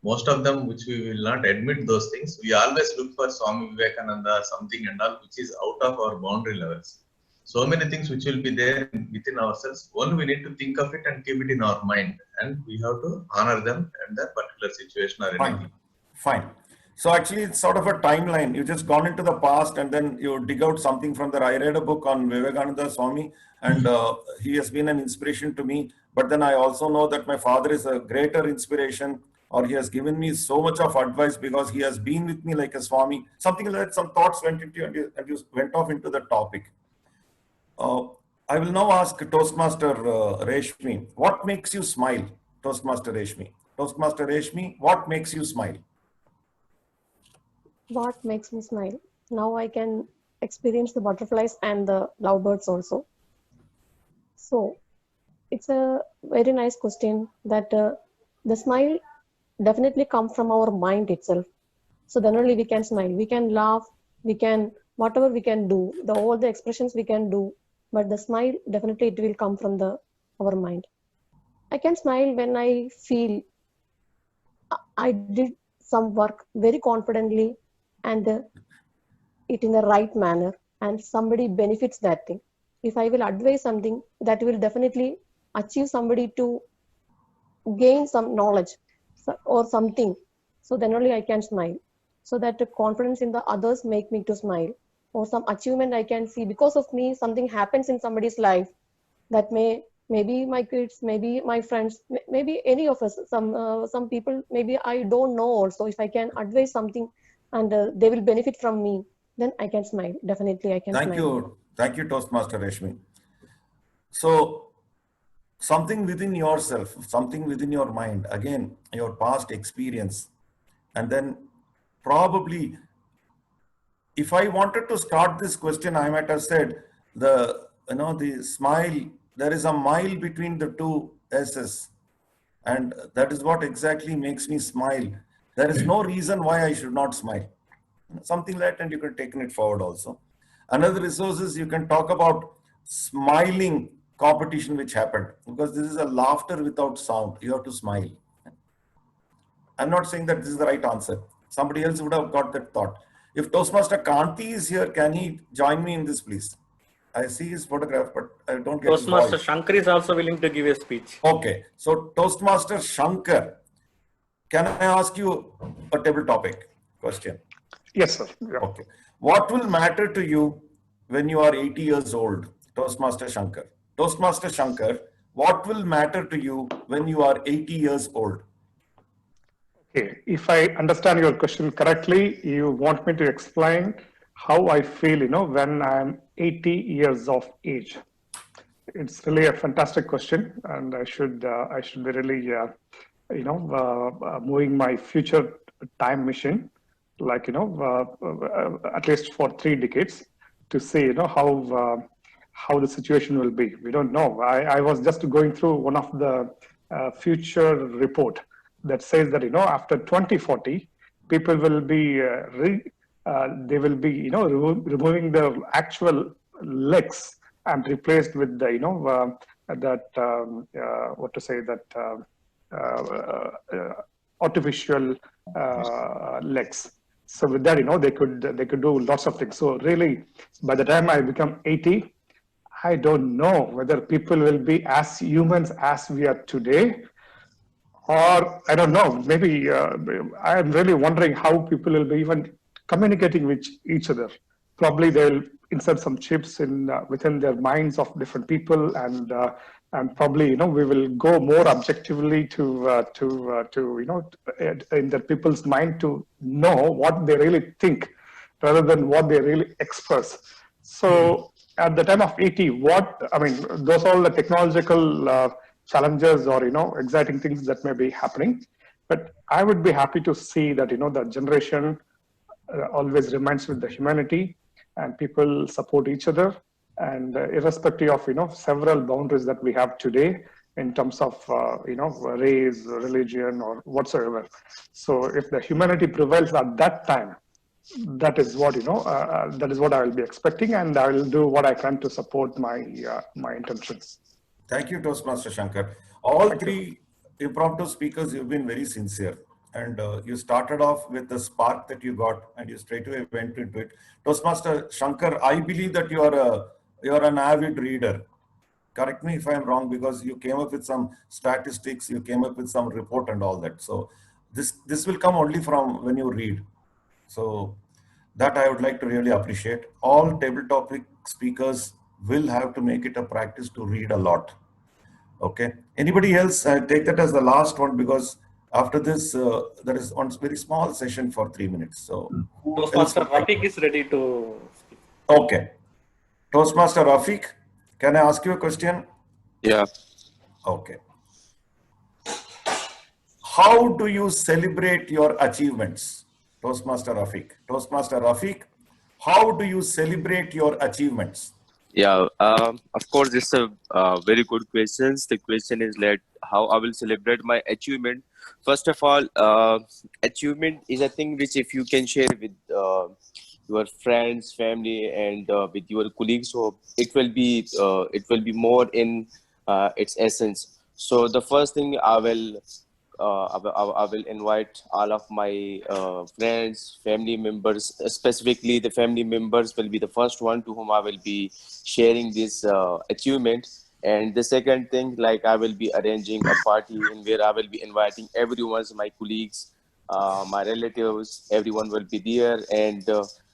Most of them which we will not admit those things. We always look for Swami Vivekananda, something and all which is out of our boundary levels. So many things which will be there within ourselves. Only we need to think of it and keep it in our mind, and we have to honor them in that particular situation or anything. Fine. So actually it's sort of a timeline. You just gone into the past and then you dig out something from there. I read a book on Vivekananda Swami, and he has been an inspiration to me. But then I also know that my father is a greater inspiration, or he has given me so much of advice because he has been with me like a Swami. Something like that, some thoughts went into you and you went off into the topic. I will now ask Toastmaster Reshmi, what makes you smile? Toastmaster Reshmi. Toastmaster Reshmi, what makes you smile? What makes me smile? Now I can experience the butterflies and the lovebirds also. So it's a very nice question that the smile definitely comes from our mind itself. So then only we can smile. We can laugh, we can, whatever we can do, all the expressions we can do, but the smile definitely it will come from our mind. I can smile when I feel I did some work very confidently and it in the right manner, and somebody benefits that thing. If I will advise something, that will definitely achieve somebody to gain some knowledge or something. So then only I can smile. So that the confidence in the others make me to smile, or some achievement I can see because of me, something happens in somebody's life that maybe my kids, maybe my friends, maybe any of us, some people, maybe I don't know also. If I can advise something and they will benefit from me, then I can smile. Definitely I can smile. Thank you, Toastmaster Reshmi. So something within yourself, something within your mind, again, your past experience, and then probably, if I wanted to start this question, I might have said the smile, there is a mile between the two S's, and that is what exactly makes me smile. There is no reason why I should not smile. Something like that, and you can take it forward also. Another resource is you can talk about smiling competition which happened, because this is a laughter without sound. You have to smile. I'm not saying that this is the right answer. Somebody else would have got that thought. If Toastmaster Kanti is here, can he join me in this, please? I see his photograph, but I don't get his Toastmaster voice. Shankar is also willing to give a speech. Okay, so Toastmaster Shankar, can I ask you a table topic question? Yes, sir. Yeah. Okay. What will matter to you when you are 80 years old? Toastmaster Shankar. Toastmaster Shankar, what will matter to you when you are 80 years old? Okay. If I understand your question correctly, you want me to explain how I feel, when I'm 80 years of age. It's really a fantastic question, and I should be really, moving my future time machine, like at least for 3 decades, to see how the situation will be. We don't know. I was just going through one of the future report that says that after 2040, people will be they will be removing the actual legs and replaced with the artificial legs. So with that, they could do lots of things. So really, by the time I become 80, I don't know whether people will be as humans as we are today, or I don't know. Maybe I'm really wondering how people will be even communicating with each other. Probably they'll insert some chips in within their minds of different people, and probably we will go more objectively to in the people's mind to know what they really think rather than what they really express. So at the time of 80, those are all the technological challenges or exciting things that may be happening, but I would be happy to see that the generation always remains with the humanity, and people support each other, and irrespective of several boundaries that we have today in terms of race, religion, or whatsoever. So if the humanity prevails at that time, that is what that is what I will be expecting, and I will do what I can to support my intentions. Thank you, Toastmaster Shankar. All 3 impromptu speakers, you've been very sincere. And you started off with the spark that you got, and you straight away went into it. Toastmaster Shankar, I believe that you are an avid reader. Correct me if I'm wrong, because you came up with some statistics, you came up with some report and all that. So this will come only from when you read. So that I would like to really appreciate. All table topic speakers will have to make it a practice to read a lot. Okay. Anybody else? I take that as the last one, because after this, there is one very small session for 3 minutes. So Toastmaster Rafiq is ready to speak. Okay. Toastmaster Rafiq, can I ask you a question? Yeah. Okay. How do you celebrate your achievements? Toastmaster Rafiq. Toastmaster Rafiq, how do you celebrate your achievements? Yeah, of course, it's a very good question. The question is like how I will celebrate my achievement. First of all, achievement is a thing which if you can share with your friends, family, and with your colleagues, so it will be more in its essence. So the first thing I will invite all of my friends, family members, specifically the family members will be the first one to whom I will be sharing this achievement. And the second thing, like I will be arranging a party in where I will be inviting everyone, my colleagues, my relatives, everyone will be there, and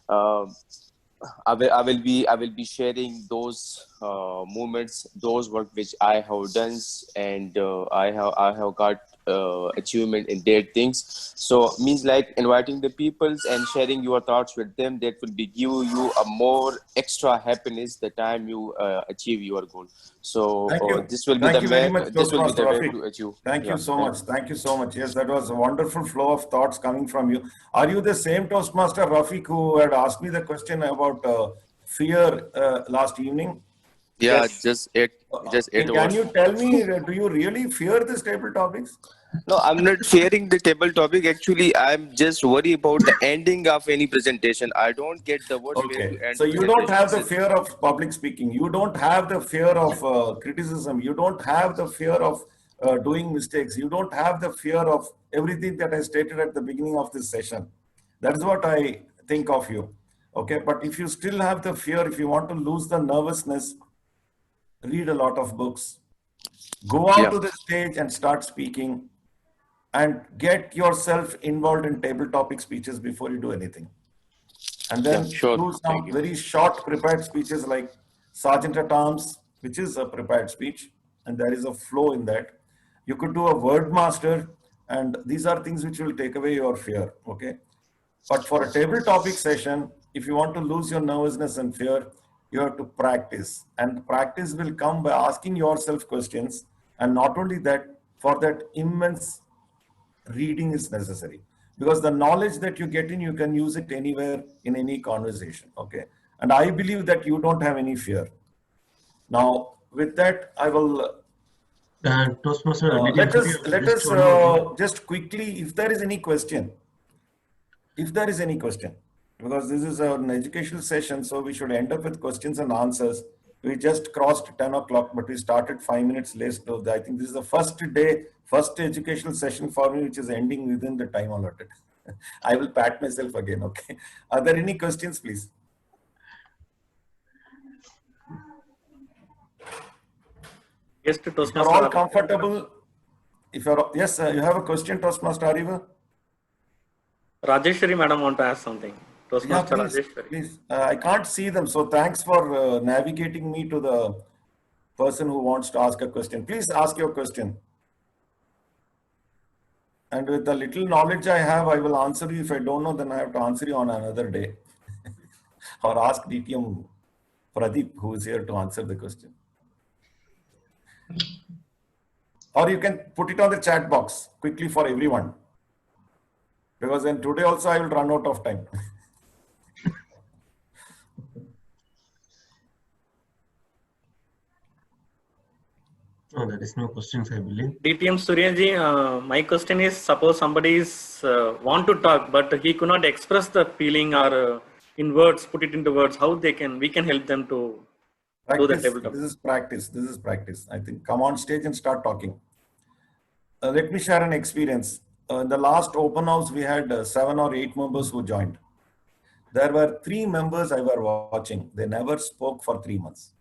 I will be sharing those moments, those work which I have done, and I have got achievement in their things. So means like inviting the peoples and sharing your thoughts with them, that will be give you a more extra happiness the time you achieve your goal. So this will be the way to achieve. Thank you so much. Thank you so much. Yes, that was a wonderful flow of thoughts coming from you. Are you the same Toastmaster Rafiq who had asked me the question about fear last evening? Yeah, Yes. just eight. Can you tell me, do you really fear these table topics? No, I'm not fearing the table topic. Actually, I'm just worried about the ending of any presentation. I don't get the words where Okay. to end So the you don't presentation. have the fear of public speaking. You don't have the fear of criticism. You don't have the fear of doing mistakes. You don't have the fear of everything that I stated at the beginning of this session. That is what I think of you. Okay. But if you still have the fear, if you want to lose the nervousness, read a lot of books, go out Yeah. to the stage and start speaking, and get yourself involved in table topic speeches before you do anything. And Yeah, then sure. do Thank some you. very short prepared speeches like Sergeant at Arms, which is a prepared speech, and there is a flow in that. You could do a word master, and these are things which will take away your fear. Okay. But for a table topic session, if you want to lose your nervousness and fear, you have to practice. And practice will come by asking yourself questions. And not only that, for that immense reading is necessary. Because the knowledge that you get in, you can use it anywhere in any conversation. Okay. And I believe that you don't have any fear. Now, with that, I will Toastmaster, did you let get us your, just one more thing? just quickly, if there is any question, because this is an educational session, so we should end up with questions and answers. We just crossed 10 o'clock, but we started 5 minutes late. So I think this is the first day, first educational session for me, which is ending within the time allotted. I will pat myself again, okay? Are there any questions, please? Yes, to If you're Toastmaster. all comfortable, if you're, yes, you have a question, Toastmaster Ariva? Rajeshwari madam want to ask something. Yeah, Toastmaster please, Rajeshwari. please. I can't see them, so thanks for navigating me to the person who wants to ask a question. Please ask your question. And with the little knowledge I have, I will answer you. If I don't know, then I have to answer you on another day. Or ask DTM Pradeep, who is here to answer the question. Or you can put it on the chat box quickly for everyone. Because then today also I will run out of time. No, there is no questions, I believe. DTM Suryaji, my question is: suppose somebody is want to talk, but he could not express the feeling or in words, put it into words. How we can help them to do the Practice. tabletop? This is practice. This is practice. I think come on stage and start talking. Let me share an experience. In the last open house, we had 7 or 8 members who joined. There were 3 members I were watching. They never spoke for 3 months.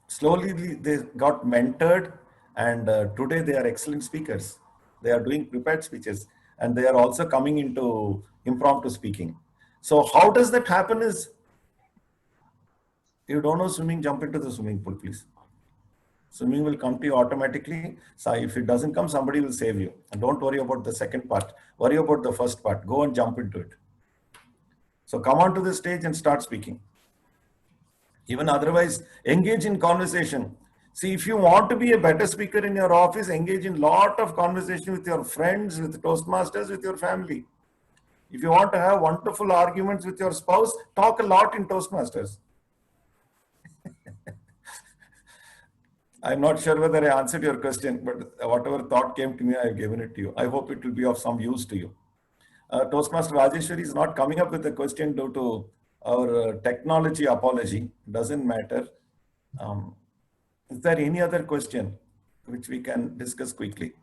Slowly, they got mentored, and today they are excellent speakers. They are doing prepared speeches, and they are also coming into impromptu speaking. So how does that happen is, you don't know swimming, jump into the swimming pool, please. Swimming will come to you automatically. So if it doesn't come, somebody will save you. And don't worry about the second part. Worry about the first part. Go and jump into it. So come onto the stage and start speaking. Even otherwise, engage in conversation. See, if you want to be a better speaker in your office, engage in lot of conversation with your friends, with Toastmasters, with your family. If you want to have wonderful arguments with your spouse, talk a lot in Toastmasters. I'm not sure whether I answered your question, but whatever thought came to me, I've given it to you. I hope it will be of some use to you. Toastmaster Rajeshwari is not coming up with a question due to our technology apology. Doesn't matter. Is there any other question which we can discuss quickly?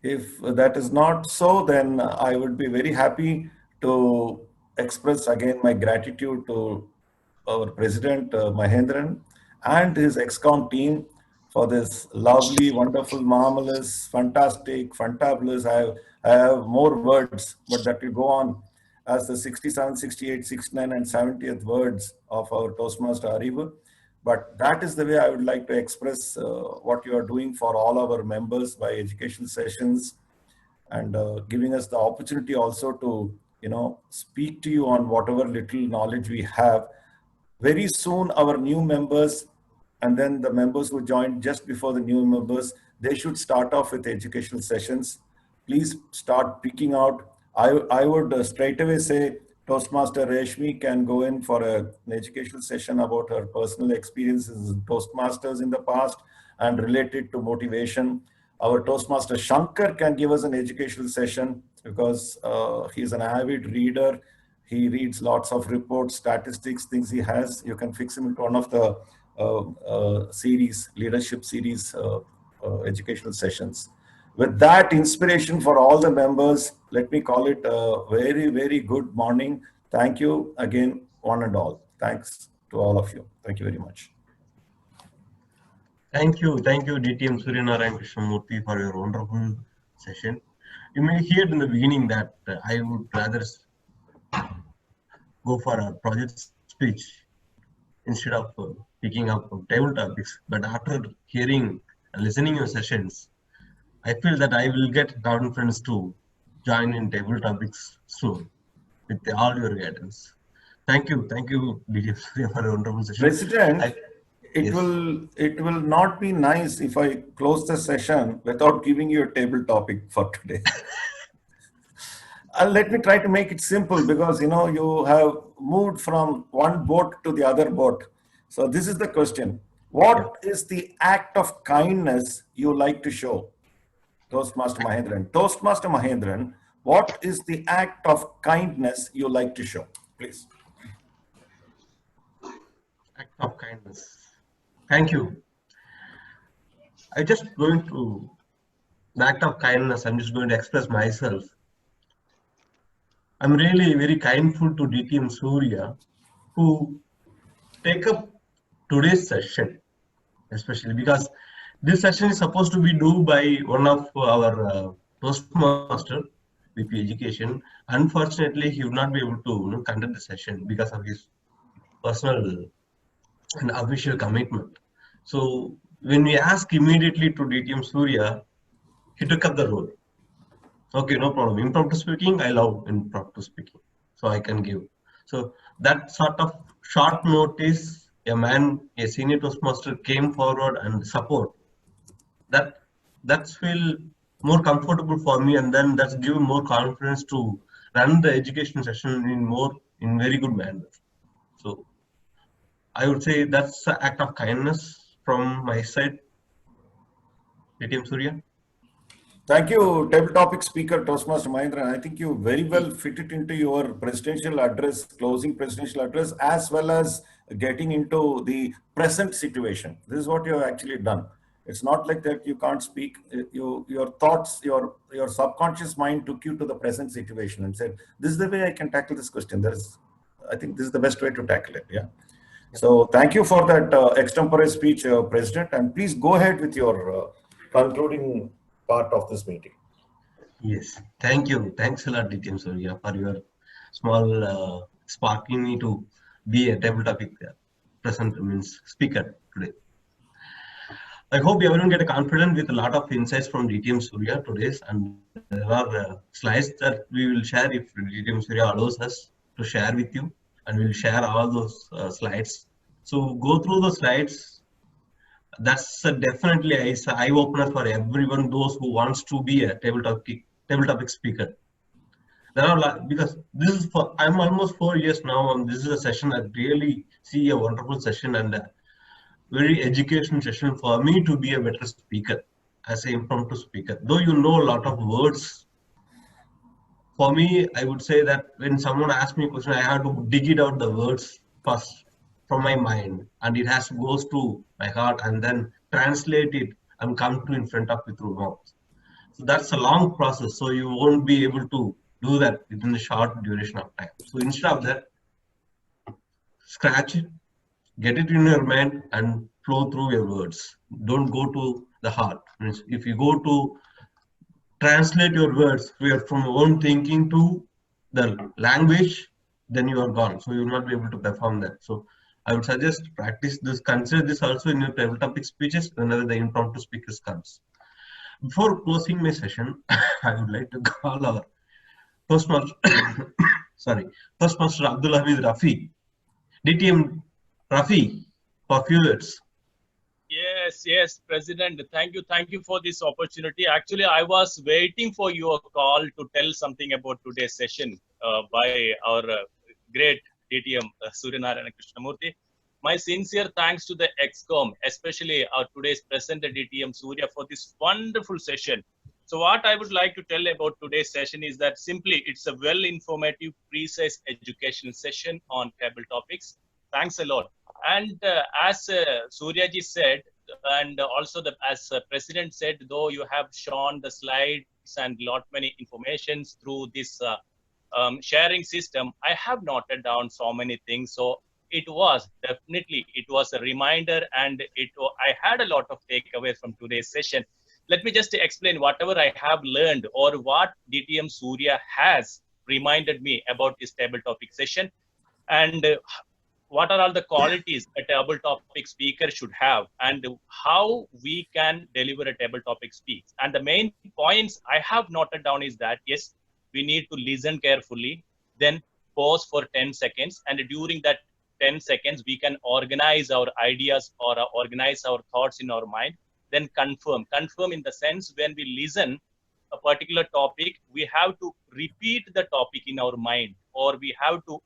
If that is not so, then I would be very happy to express again my gratitude to our President Mahendran and his ExCom team for this lovely, wonderful, marvelous, fantastic, fantabulous. I have more words, but that will go on as the 67, 68, 69, and 70th words of our Toastmaster Arivu. But that is the way I would like to express what you are doing for all our members by educational sessions, and giving us the opportunity also to, speak to you on whatever little knowledge we have. Very soon, our new members and then the members who joined just before the new members, they should start off with educational sessions. Please start picking out. I would straight away say Toastmaster Reshmi can go in for an educational session about her personal experiences in Toastmasters in the past and related to motivation. Our Toastmaster Shankar can give us an educational session because he's an avid reader. He reads lots of reports, statistics, things he has. You can fix him into one of the series, leadership series, educational sessions. With that inspiration for all the members, let me call it a very, very good morning. Thank you again, one and all. Thanks to all of you. Thank you very much. Thank you, DTM Suryanarayan Krishnamurthy, for your wonderful session. You may hear in the beginning that I would rather go for a project speech instead of picking up table topics. But after hearing and listening your sessions, I feel that I will get confidence to join in table topics soon with all your guidance. Thank you, DTM Surya, for a wonderful session. President, it will not be nice if I close the session without giving you a table topic for today. Let me try to make it simple because you have moved from one boat to the other boat. So this is the question: what is the act of kindness you like to show? Toastmaster Mahendran. Toastmaster Mahendran, what is the act of kindness you like to show? Please. Act of kindness. Thank you. I just going to the act of kindness. I'm just going to express myself. I'm really very kindful to DTM Surya, who take up today's session, especially because this session is supposed to be due by one of our Toastmaster VP Education. Unfortunately, he would not be able to conduct the session because of his personal and official commitment. So when we asked immediately to DTM Surya, he took up the role. Okay, no problem. Impromptu speaking, I love impromptu speaking, so I can give. So that sort of short notice, a senior Toastmaster came forward and support. That's feel more comfortable for me, and then that's give more confidence to run the education session in very good manner. So I would say that's an act of kindness from my side. DTM Surya. Thank you, table topic speaker Toastmaster Mahendran. I think you very well fit it into your presidential address, closing presidential address, as well as getting into the present situation. This is what you have actually done. It's not like that you can't speak. Your thoughts, your subconscious mind took you to the present situation and said, this is the way I can tackle this question. I think this is the best way to tackle it. Yeah. So thank you for that extempore speech, President. And please go ahead with your concluding part of this meeting. Yes, thank you. Thanks a lot, DTM Surya, for your small sparking me to be a table topic speaker today. I hope everyone get confident with a lot of insights from DTM Surya today, and there are slides that we will share if DTM Surya allows us to share with you, and we'll share all those slides. So go through the slides. That's definitely an eye-opener for everyone, those who wants to be a table topic speaker. There are because this is I'm almost 4 years now, and this is a session that really see a wonderful session and a very educational session for me to be a better speaker as an impromptu speaker. Though you know a lot of words, for me, I would say that when someone asks me a question, I have to dig it out the words first from my mind, and it has to go to my heart and then translate it and come to in front of you through mouth. So that's a long process. So you won't be able to do that within a short duration of time. So instead of that, scratch it, get it in your mind and flow through your words. Don't go to the heart. If you go to translate your words from your own thinking to the language, then you are gone. So you will not be able to perform that. So I would suggest practice this, consider this also in your table topic speeches whenever the impromptu speakers comes. Before closing my session, I would like to call our Toastmaster, Toastmaster Abdul Hamid Rafi, DTM Rafi, for few words. Yes, President. Thank you for this opportunity. Actually, I was waiting for your call to tell something about today's session by our great DTM Suryanarayana Krishnamurthy. My sincere thanks to the ExCom, especially our today's presenter DTM Surya, for this wonderful session. So what I would like to tell about today's session is that simply it's a well informative, precise educational session on table topics. Thanks a lot. And as Suryaji said, and also as President said, though you have shown the slides and lot many informations through this sharing system, I have noted down so many things. So it was definitely, it was a reminder, and I had a lot of takeaways from today's session. Let me just explain whatever I have learned or what DTM Surya has reminded me about this table topic session, and what are all the qualities a table topic speaker should have, and how we can deliver a table topic speech. And the main points I have noted down is that, yes, we need to listen carefully, then pause for 10 seconds. And during that 10 seconds, we can organize our ideas or organize our thoughts in our mind. Then confirm in the sense when we listen a particular topic, we have to repeat the topic in our mind, or we have to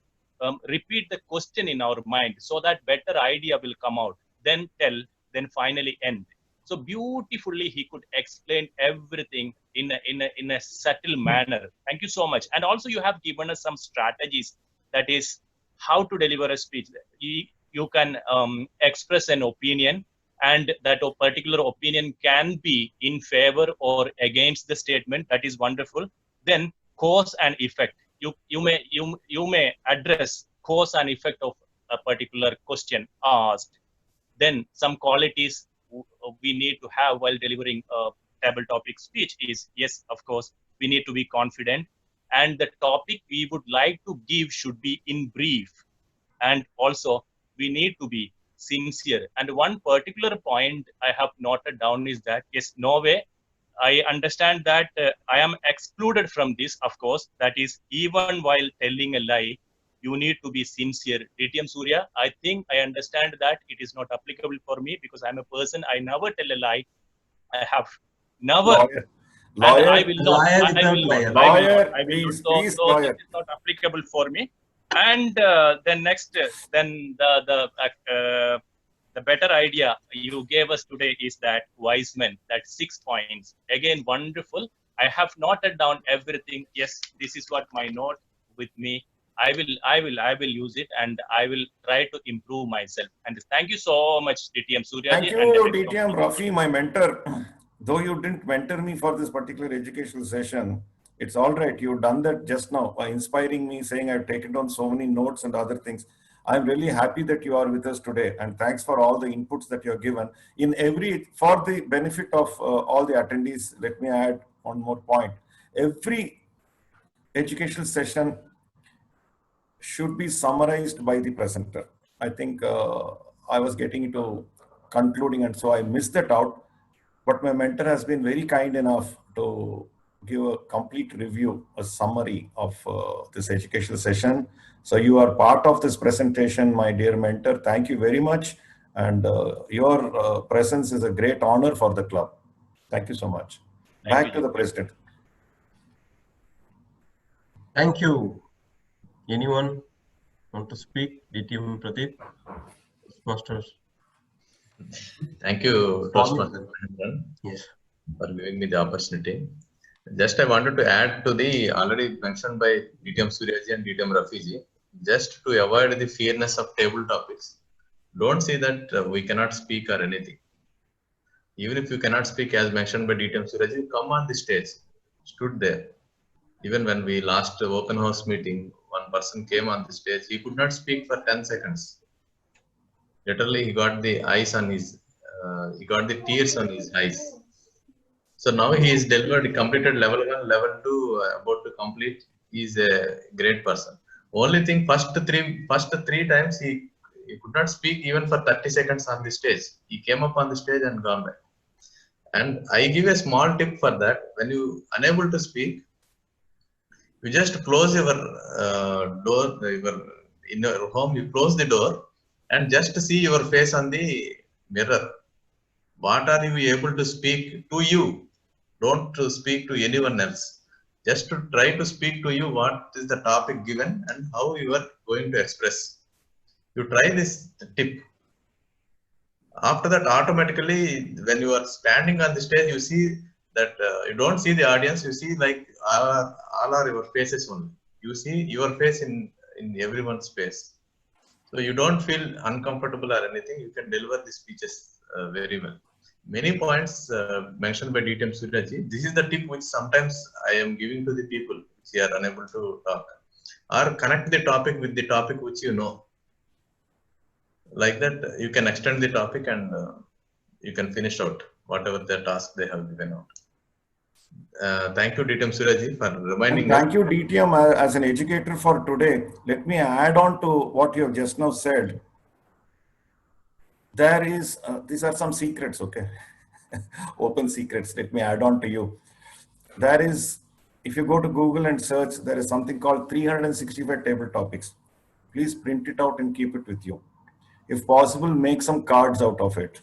repeat the question in our mind so that better idea will come out. Then tell, then finally end. So beautifully he could explain everything in a subtle manner. Thank you so much. And also you have given us some strategies, that is how to deliver a speech. You can express an opinion, and that particular opinion can be in favor or against the statement. That is wonderful. Then cause and effect. You may address cause and effect of a particular question asked. Then some qualities we need to have while delivering a table topic speech is, yes, of course, we need to be confident, and the topic we would like to give should be in brief, and also we need to be sincere. And one particular point I have noted down is that, yes, no way, I understand that I am excluded from this, of course. That is, even while telling a lie, you need to be sincere. DTM Surya, I think I understand that it is not applicable for me, because I'm a person, I never tell a lie. I have never. Lawyer, I will not. Lawyer, I will please, not. please, So lawyer. this is not applicable for me. And then next, then the better idea you gave us today is that wise men, that 6 points. Again, wonderful. I have noted down everything. Yes, this is what my note with me. I will use it, and I will try to improve myself. And thank you so much, DTM Surya. Thank you, DTM Rafi, my mentor. Though you didn't mentor me for this particular educational session, it's all right. You've done that just now by inspiring me, saying I've taken down so many notes and other things. I'm really happy that you are with us today, and thanks for all the inputs that you have given. For the benefit of all the attendees, let me add one more point. Every educational session should be summarized by the presenter. I think I was getting into concluding, and so I missed that out. But my mentor has been very kind enough to give a complete review, a summary of this educational session. So you are part of this presentation, my dear mentor. Thank you very much. And your presence is a great honor for the club. Thank you so much. Back to the president. Thank you. Anyone want to speak? DTM Pradeep? Masters. Thank you, Toastmaster, yes, for giving me the opportunity. Just I wanted to add to the already mentioned by DTM Suryaji and DTM Rafiji, just to avoid the fairness of table topics. Don't say that we cannot speak or anything. Even if you cannot speak, as mentioned by DTM Suryaji, come on the stage, stood there. Even when we last open house meeting, one person came on the stage, he could not speak for 10 seconds. Literally, he got the eyes on his, he got the tears on his eyes. So now he is delivered, completed level 1, level 2, about to complete. He is a great person. Only thing, first three times he could not speak even for 30 seconds on the stage. He came up on the stage and gone back. And I give a small tip for that. When you unable to speak, you just close your door. In your home, you close the door and just see your face on the mirror. What are you able to speak to you? Don't speak to anyone else. just to try to speak to you what is the topic given and how you are going to express. You try this tip. After that, automatically, when you are standing on the stage, you see that you don't see the audience, you see like all are your faces only. You see your face in everyone's face. So you don't feel uncomfortable or anything. You can deliver the speeches very well. Many points mentioned by DTM Suryaji. This is the tip which sometimes I am giving to the people which are unable to talk, or connect the topic with the topic which you know. Like that, you can extend the topic and you can finish out whatever the task they have given out. Thank you, DTM Suryaji, for reminding Thank you, DTM, as an educator for today. Let me add on to what you have just now said. There is, these are some secrets, okay? Open secrets. Let me add on to you. There is, if you go to Google and search, there is something called 365 table topics. Please print it out and keep it with you. If possible, make some cards out of it.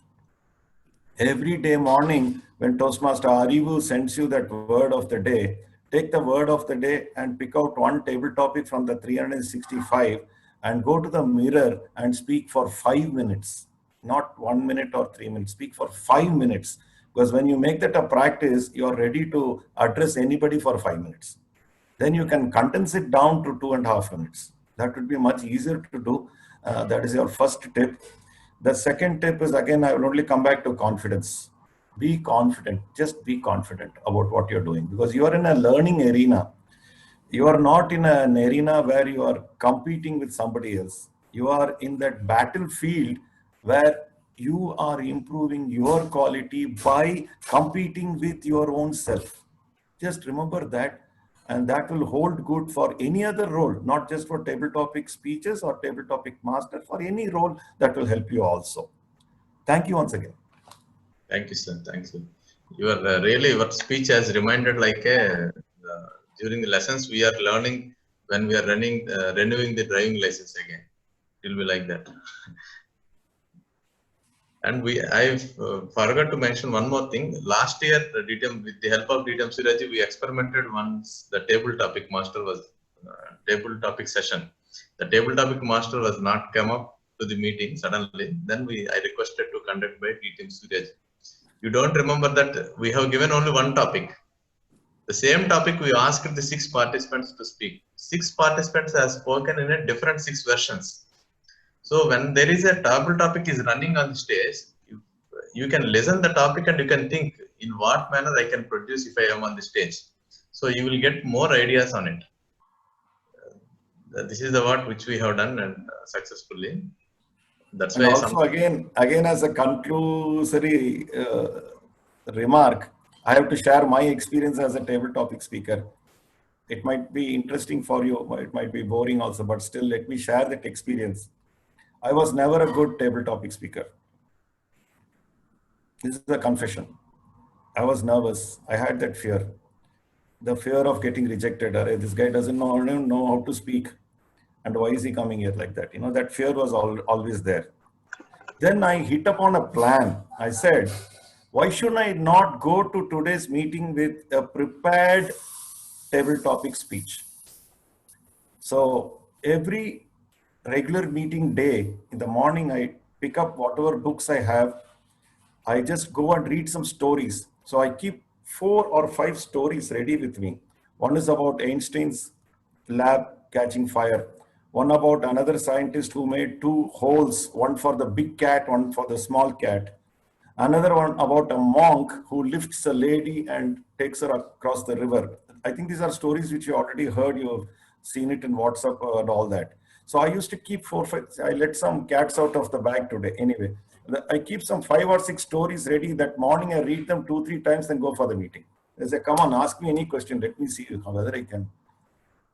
Every day morning, when Toastmaster Arivu sends you that word of the day, take the word of the day and pick out one table topic from the 365 and go to the mirror and speak for 5 minutes. Not 1 minute or 3 minutes, speak for 5 minutes. Because when you make that a practice, you are ready to address anybody for 5 minutes. Then you can condense it down to 2.5 minutes. That would be much easier to do. That is your first tip. The second tip is, again, I will only come back to confidence. Be confident, just be confident about what you're doing, because you are in a learning arena. You are not in an arena where you are competing with somebody else. You are in that battlefield where you are improving your quality by competing with your own self. Just remember that, and that will hold good for any other role, not just for table topic speeches or table topic master, for any role that will help you also. Thank you once again. Thank you, sir. Thank you. You are really, your speech has reminded like during the lessons we are learning when we are renewing the driving license again. It will be like that. And I've forgot to mention one more thing. Last year, with the help of DTM Suryaji, we experimented once the table topic master was table topic session. The table topic master was not come up to the meeting suddenly. Then I requested to conduct by DTM Suryaji. You don't remember that we have given only one topic. The same topic we asked the 6 participants to speak. 6 participants have spoken in a different 6 versions. So when there is a table topic is running on the stage, you can listen the topic and you can think in what manner I can produce if I am on the stage. So you will get more ideas on it. This is the work which we have done and successfully. That's and why also again as a conclusory remark, I have to share my experience as a table topic speaker. It might be interesting for you, it might be boring also, but still let me share that experience. I was never a good table topic speaker. This is a confession. I was nervous. I had that fear. The fear of getting rejected. This guy doesn't know how to speak. And why is he coming here like that? You know, that fear was always there. Then I hit upon a plan. I said, why should I not go to today's meeting with a prepared table topic speech? So every regular meeting day, in the morning, I pick up whatever books I have. I just go and read some stories. So I keep 4 or 5 stories ready with me. One is about Einstein's lab catching fire. One about another scientist who made 2 holes, one for the big cat, one for the small cat. Another one about a monk who lifts a lady and takes her across the river. I think these are stories which you already heard. You've seen it in WhatsApp and all that. So I used to keep 4 or 5. I let some cats out of the bag today. Anyway, I keep some 5 or 6 stories ready. That morning I read them 2-3 times and go for the meeting. They say, come on, ask me any question. Let me see whether I can.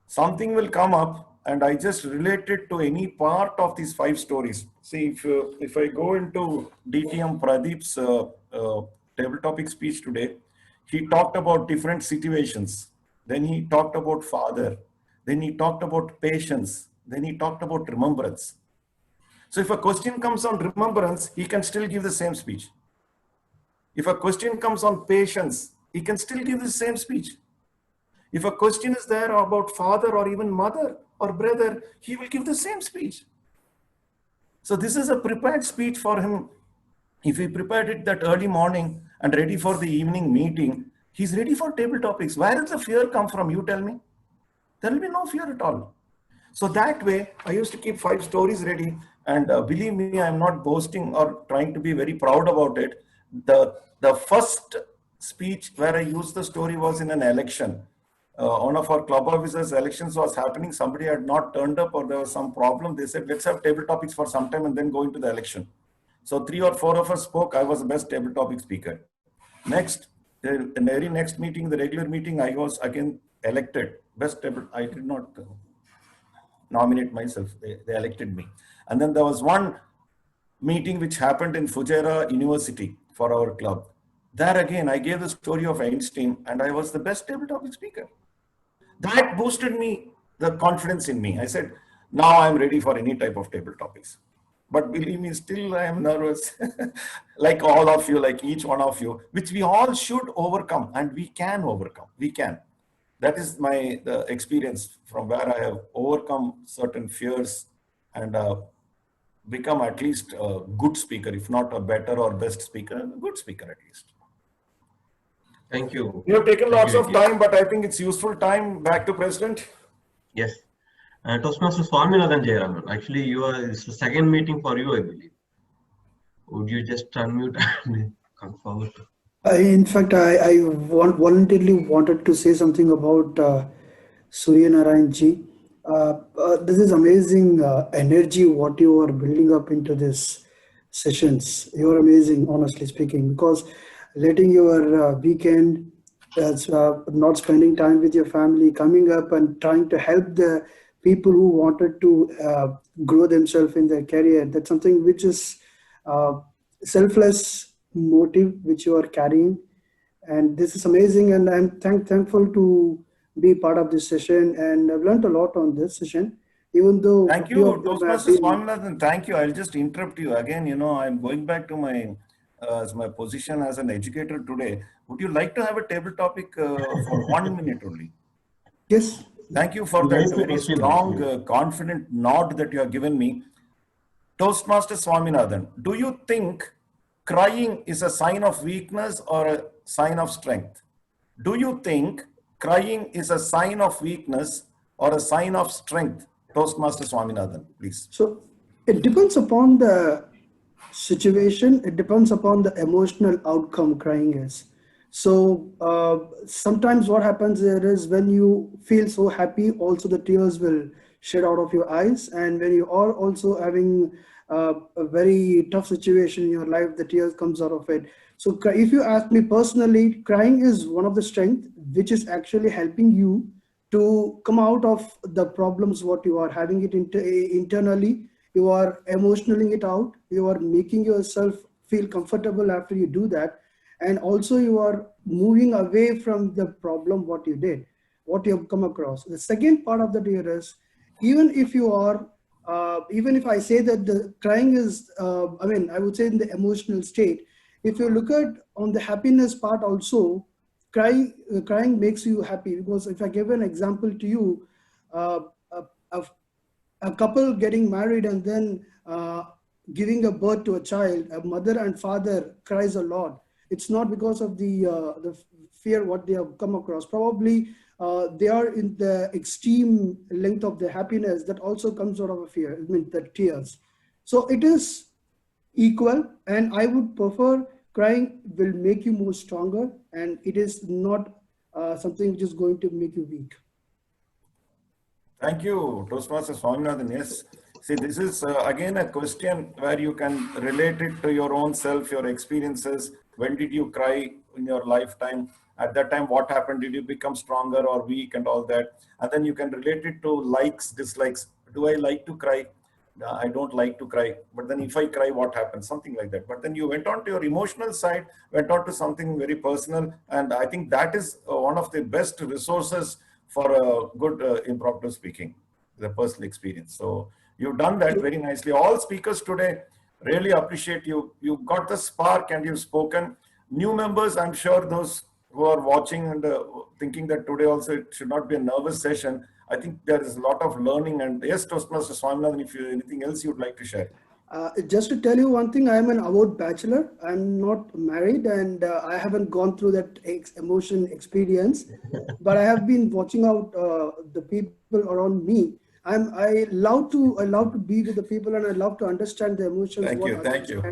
Something will come up and I just relate it to any part of these 5 stories. See, if I go into DTM Pradeep's table topic speech today, he talked about different situations. Then he talked about father. Then he talked about patience. Then he talked about remembrance. So if a question comes on remembrance, he can still give the same speech. If a question comes on patience, he can still give the same speech. If a question is there about father or even mother or brother, he will give the same speech. So this is a prepared speech for him. If he prepared it that early morning and ready for the evening meeting, he's ready for table topics. Where does the fear come from? You tell me. There will be no fear at all. So that way, I used to keep 5 stories ready. And believe me, I'm not boasting or trying to be very proud about it. The first speech where I used the story was in an election. One of our club officers' elections was happening. Somebody had not turned up or there was some problem. They said, let's have table topics for some time and then go into the election. So 3 or 4 of us spoke. I was the best table topic speaker. Next, in the very next meeting, the regular meeting, I was again elected best table. I did not nominate myself. They elected me. And then there was one meeting which happened in Fujairah University for our club. There again, I gave the story of Einstein and I was the best table topic speaker. That boosted me, the confidence in me. I said, now I'm ready for any type of table topics. But believe me, still I am nervous, like all of you, like each one of you, which we all should overcome, and we can overcome. We can. That is the experience from where I have overcome certain fears and become at least a good speaker, if not a better or best speaker, a good speaker at least. Thank you. You have taken lots of time, but I think it's useful time. Back to President. Yes. Toastmaster Swaminathan Jayaraman, actually it's the second meeting for you, I believe. Would you just unmute and come forward? In fact, I voluntarily wanted to say something about Surya Narayan ji. This is amazing energy what you are building up into this sessions. You are amazing, honestly speaking, because letting your weekend, not spending time with your family, coming up and trying to help the people who wanted to grow themselves in their career. That's something which is selfless motive which you are carrying, and this is amazing. And I'm thankful to be part of this session, and I've learned a lot on this session. Even though thank you, Toastmaster Swaminathan. Thank you. I'll just interrupt you again. You know, I'm going back to my position as an educator today. Would you like to have a table topic for 1 minute only? Yes. Thank you for that very strong, confident nod that you have given me. Toastmaster Swaminathan, do you think crying is a sign of weakness or a sign of strength? Do you think crying is a sign of weakness or a sign of strength? Toastmaster Swaminathan, please. So it depends upon the situation. It depends upon the emotional outcome crying is. So sometimes what happens there is when you feel so happy, also the tears will shed out of your eyes. And when you are also having a very tough situation in your life, the tears comes out of it. So if you ask me personally, crying is one of the strengths which is actually helping you to come out of the problems what you are having it internally. You are emotionally it out. You are making yourself feel comfortable after you do that. And also you are moving away from the problem what you did, what you have come across. The second part of the year is, even if you are, even if I say that the crying is, I would say in the emotional state, if you look at on the happiness part also, crying makes you happy. Because if I give an example to you, a couple getting married and then giving a birth to a child, a mother and father cries a lot. It's not because of the fear what they have come across. Probably they are in the extreme length of the happiness that also comes out of a fear, the tears. So it is equal, and I would prefer crying will make you more stronger, and it is not something which is going to make you weak. Thank you, Toastmaster Swaminathan. Yes. See, this is again a question where you can relate it to your own self, your experiences. When did you cry in your lifetime? At that time, what happened? Did you become stronger or weak and all that? And then you can relate it to likes, dislikes. Do I like to cry? I don't like to cry. But then if I cry, what happens? Something like that. But then you went on to your emotional side, went on to something very personal. And I think that is one of the best resources for a good impromptu speaking, the personal experience. So you've done that very nicely. All speakers today really appreciate you. You got the spark and you've spoken. New members, I'm sure those who are watching and thinking that today also it should not be a nervous session, I think there is a lot of learning. And yes, Toastmaster Swaminathan, if you anything else you would like to share. Just to tell you one thing, I am an avowed bachelor. I'm not married, and I haven't gone through that emotion experience. But I have been watching out the people around me. I love to be with the people, and I love to understand the emotions. Thank you.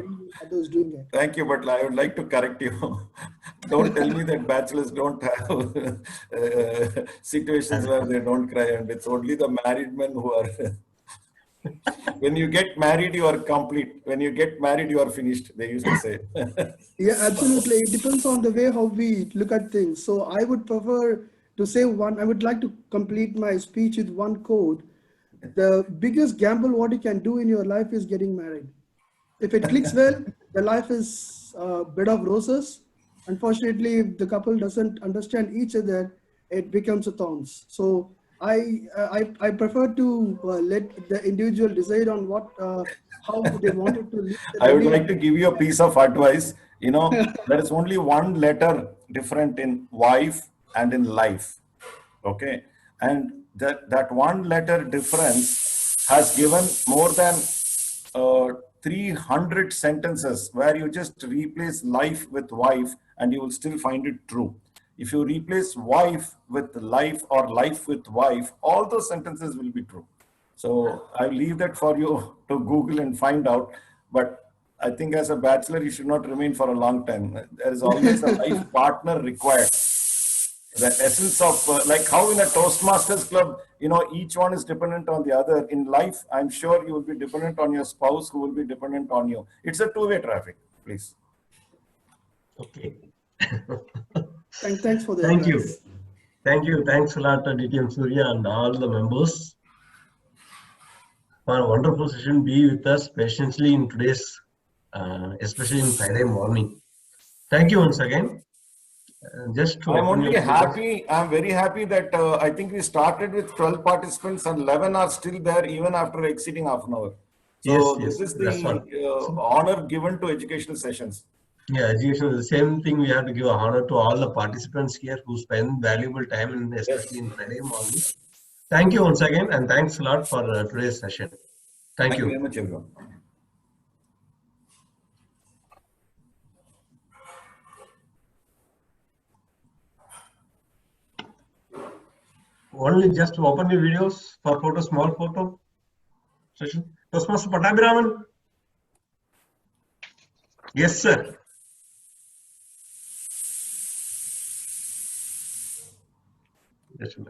Others doing it. Thank you, but I would like to correct you. Don't tell me that bachelors don't have situations where they don't cry, and it's only the married men who are. When you get married, you are complete. When you get married, you are finished, they used to say. Yeah, absolutely. It depends on the way how we look at things. So I would prefer to say I would like to complete my speech with one quote. The biggest gamble what you can do in your life is getting married. If it clicks well, the life is a bed of roses. Unfortunately, if the couple doesn't understand each other, it becomes a thorns. So I prefer to let the individual decide on how they wanted to live. I would like to give you a piece of advice. You know, there is only one letter different in wife and in life. Okay. And that one letter difference has given more than 300 sentences where you just replace life with wife and you will still find it true. If you replace wife with life or life with wife, all those sentences will be true. So I leave that for you to Google and find out. But I think as a bachelor, you should not remain for a long time. There is always a life partner required. The essence of like how in a Toastmasters club, you know, each one is dependent on the other. In life, I'm sure you will be dependent on your spouse who will be dependent on you. It's a two-way traffic, please. Okay. Thanks for the Thank you. advice. Thank you. Thanks a lot to DTM Surya and all the members for a wonderful session. Be with us patiently in today's, especially in Friday morning. Thank you once again. Just to I'm only happy. I'm very happy that I think we started with 12 participants and 11 are still there even after exceeding half an hour. So yes, this is the honor given to educational sessions. Yeah, education, the same thing we have to give honor to all the participants here who spend valuable time, especially in Friday morning. Thank you once again, and thanks a lot for today's session. Thank you Very much, everyone. Only just to open your videos for photo, small photo session. Toastmaster Pattabhiraman? Yes, sir. Yes, sir.